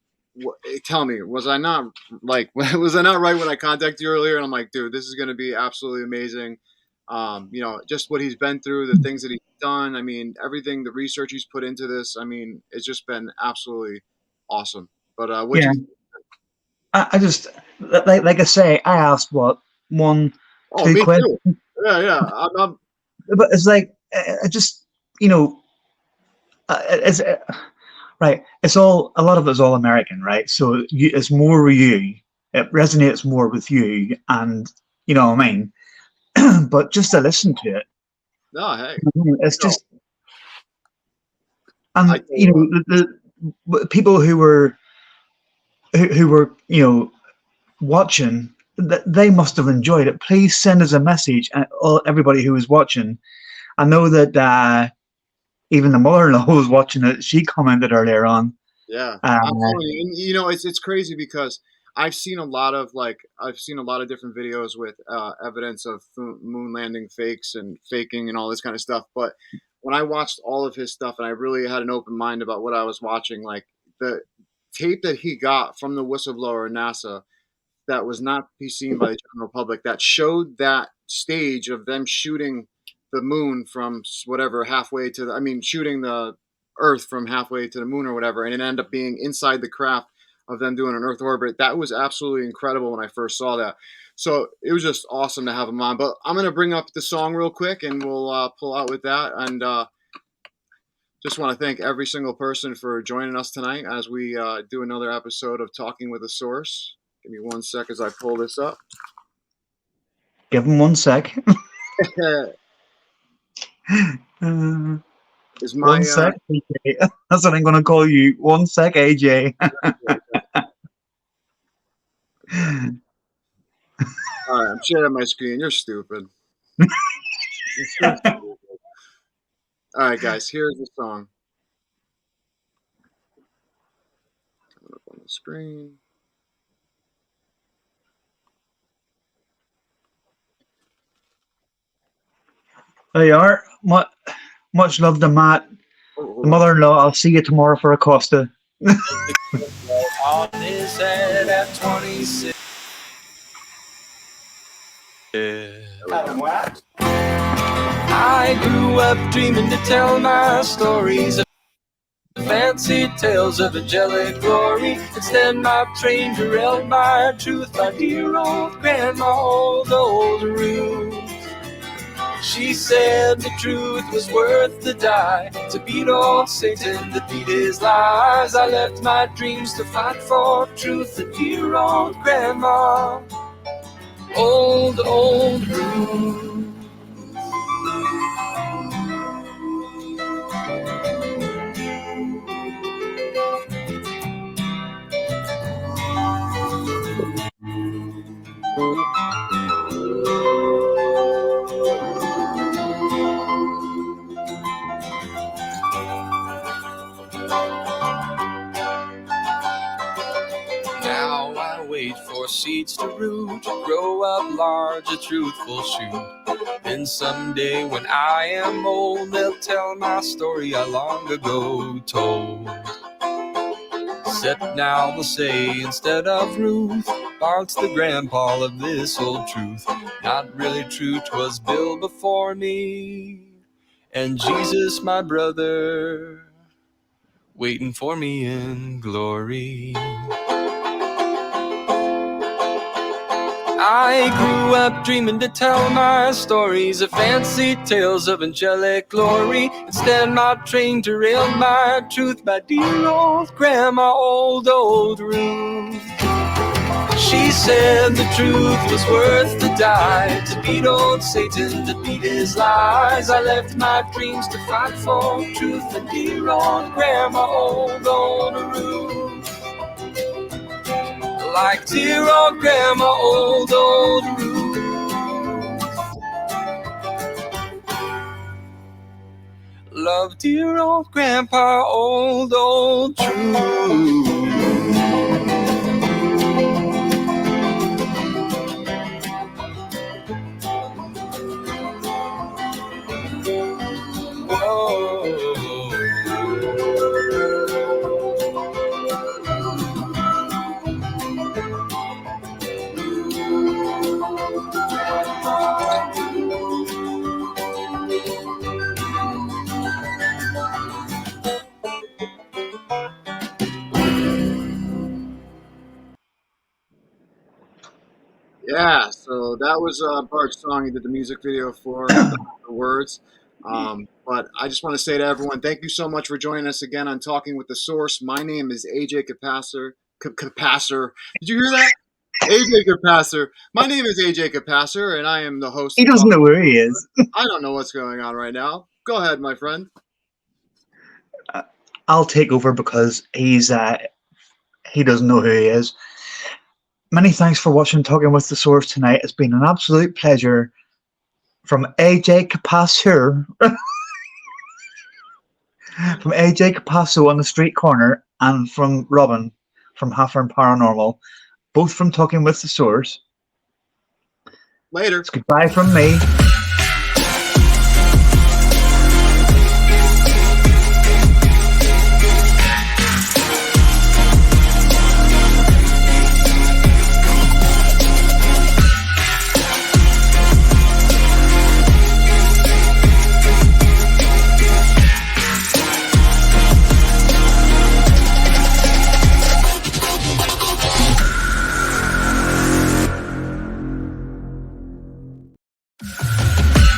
tell me, was I not right when I contacted you earlier? And I'm like, dude, this is going to be absolutely amazing. Just what he's been through, the things that he's done. I mean, everything, the research he's put into this. I mean, it's just been absolutely awesome. But what do you think? I just like I say, I asked what 1-2 questions. Too. Yeah. I'm... But it's like I just it's right. It's all, a lot of it's all American, right? So it's more with you. It resonates more with you, and you know what I mean. But just to listen to it, no, hey, it's just, and the people who were watching, they must have enjoyed it. Please send us a message, and everybody who was watching. I know that even the mother-in-law was watching it. She commented earlier on. Yeah, I'm telling you, it's crazy because I've seen a lot of different videos with evidence of moon landing fakes and faking and all this kind of stuff. But when I watched all of his stuff, and I really had an open mind about what I was watching, like the tape that he got from the whistleblower NASA that was not to be seen by the general public, that showed that stage of them shooting the moon from whatever shooting the Earth from halfway to the moon or whatever, and it ended up being inside the craft of them doing an Earth orbit. That was absolutely incredible when I first saw that. So it was just awesome to have him on. But I'm going to bring up the song real quick, and we'll pull out with that. And just want to thank every single person for joining us tonight as we do another episode of Talking with a Source. Give me 1 sec as I pull this up. Give him 1 sec. Is my 1 sec, AJ. That's what I'm going to call you. 1 sec, AJ. All right, I'm sharing my screen. You're stupid. All right, guys, here's the song. Coming up on the screen. There you are. Much love to Matt. The mother-in-law. I'll see you tomorrow for a Costa. On his head at 26. I grew up dreaming to tell my stories of fancy tales of angelic glory. Instead, my train derailed my truth. My dear old grandma hold those roots. She said the truth was worth the die, to beat old Satan, to beat his lies. I left my dreams to fight for truth. The dear old grandma, old Ruth. Now I wait for seeds to root, to grow up large, a truthful shoot. Then someday when I am old, they'll tell my story I long ago told. Except now they'll say instead of Ruth, Bart's the grandpa of this old truth. Not really true, 'twas Bill before me. and Jesus, my brother, waiting for me in glory. I grew up dreaming to tell my stories of fancy tales of angelic glory. Instead, my train derailed my truth by dear old grandma, old Ruth. She said the truth was worth to die, to beat old Satan, to beat his lies. I left my dreams to fight for truth, and dear old grandma, old Ruth. Like dear old grandma, old Ruth. Love dear old grandpa, old true. Yeah, so that was Bart's song he did the music video for, the words. But I just want to say to everyone, thank you so much for joining us again on Talking with the Source. My name is AJ Capasser. Capasser. Did you hear that? AJ Capasser. My name is AJ Capasser, and I am the host He of doesn't Talking. know where he is. I don't know what's going on right now. Go ahead, my friend. I'll take over because he doesn't know who he is. Many thanks for watching Talking with the Source tonight. It's been an absolute pleasure. From AJ Capasser, from AJ Capasso on the street corner, and from Robin from Haffern Paranormal, both from Talking with the Source. Later. It's goodbye from me.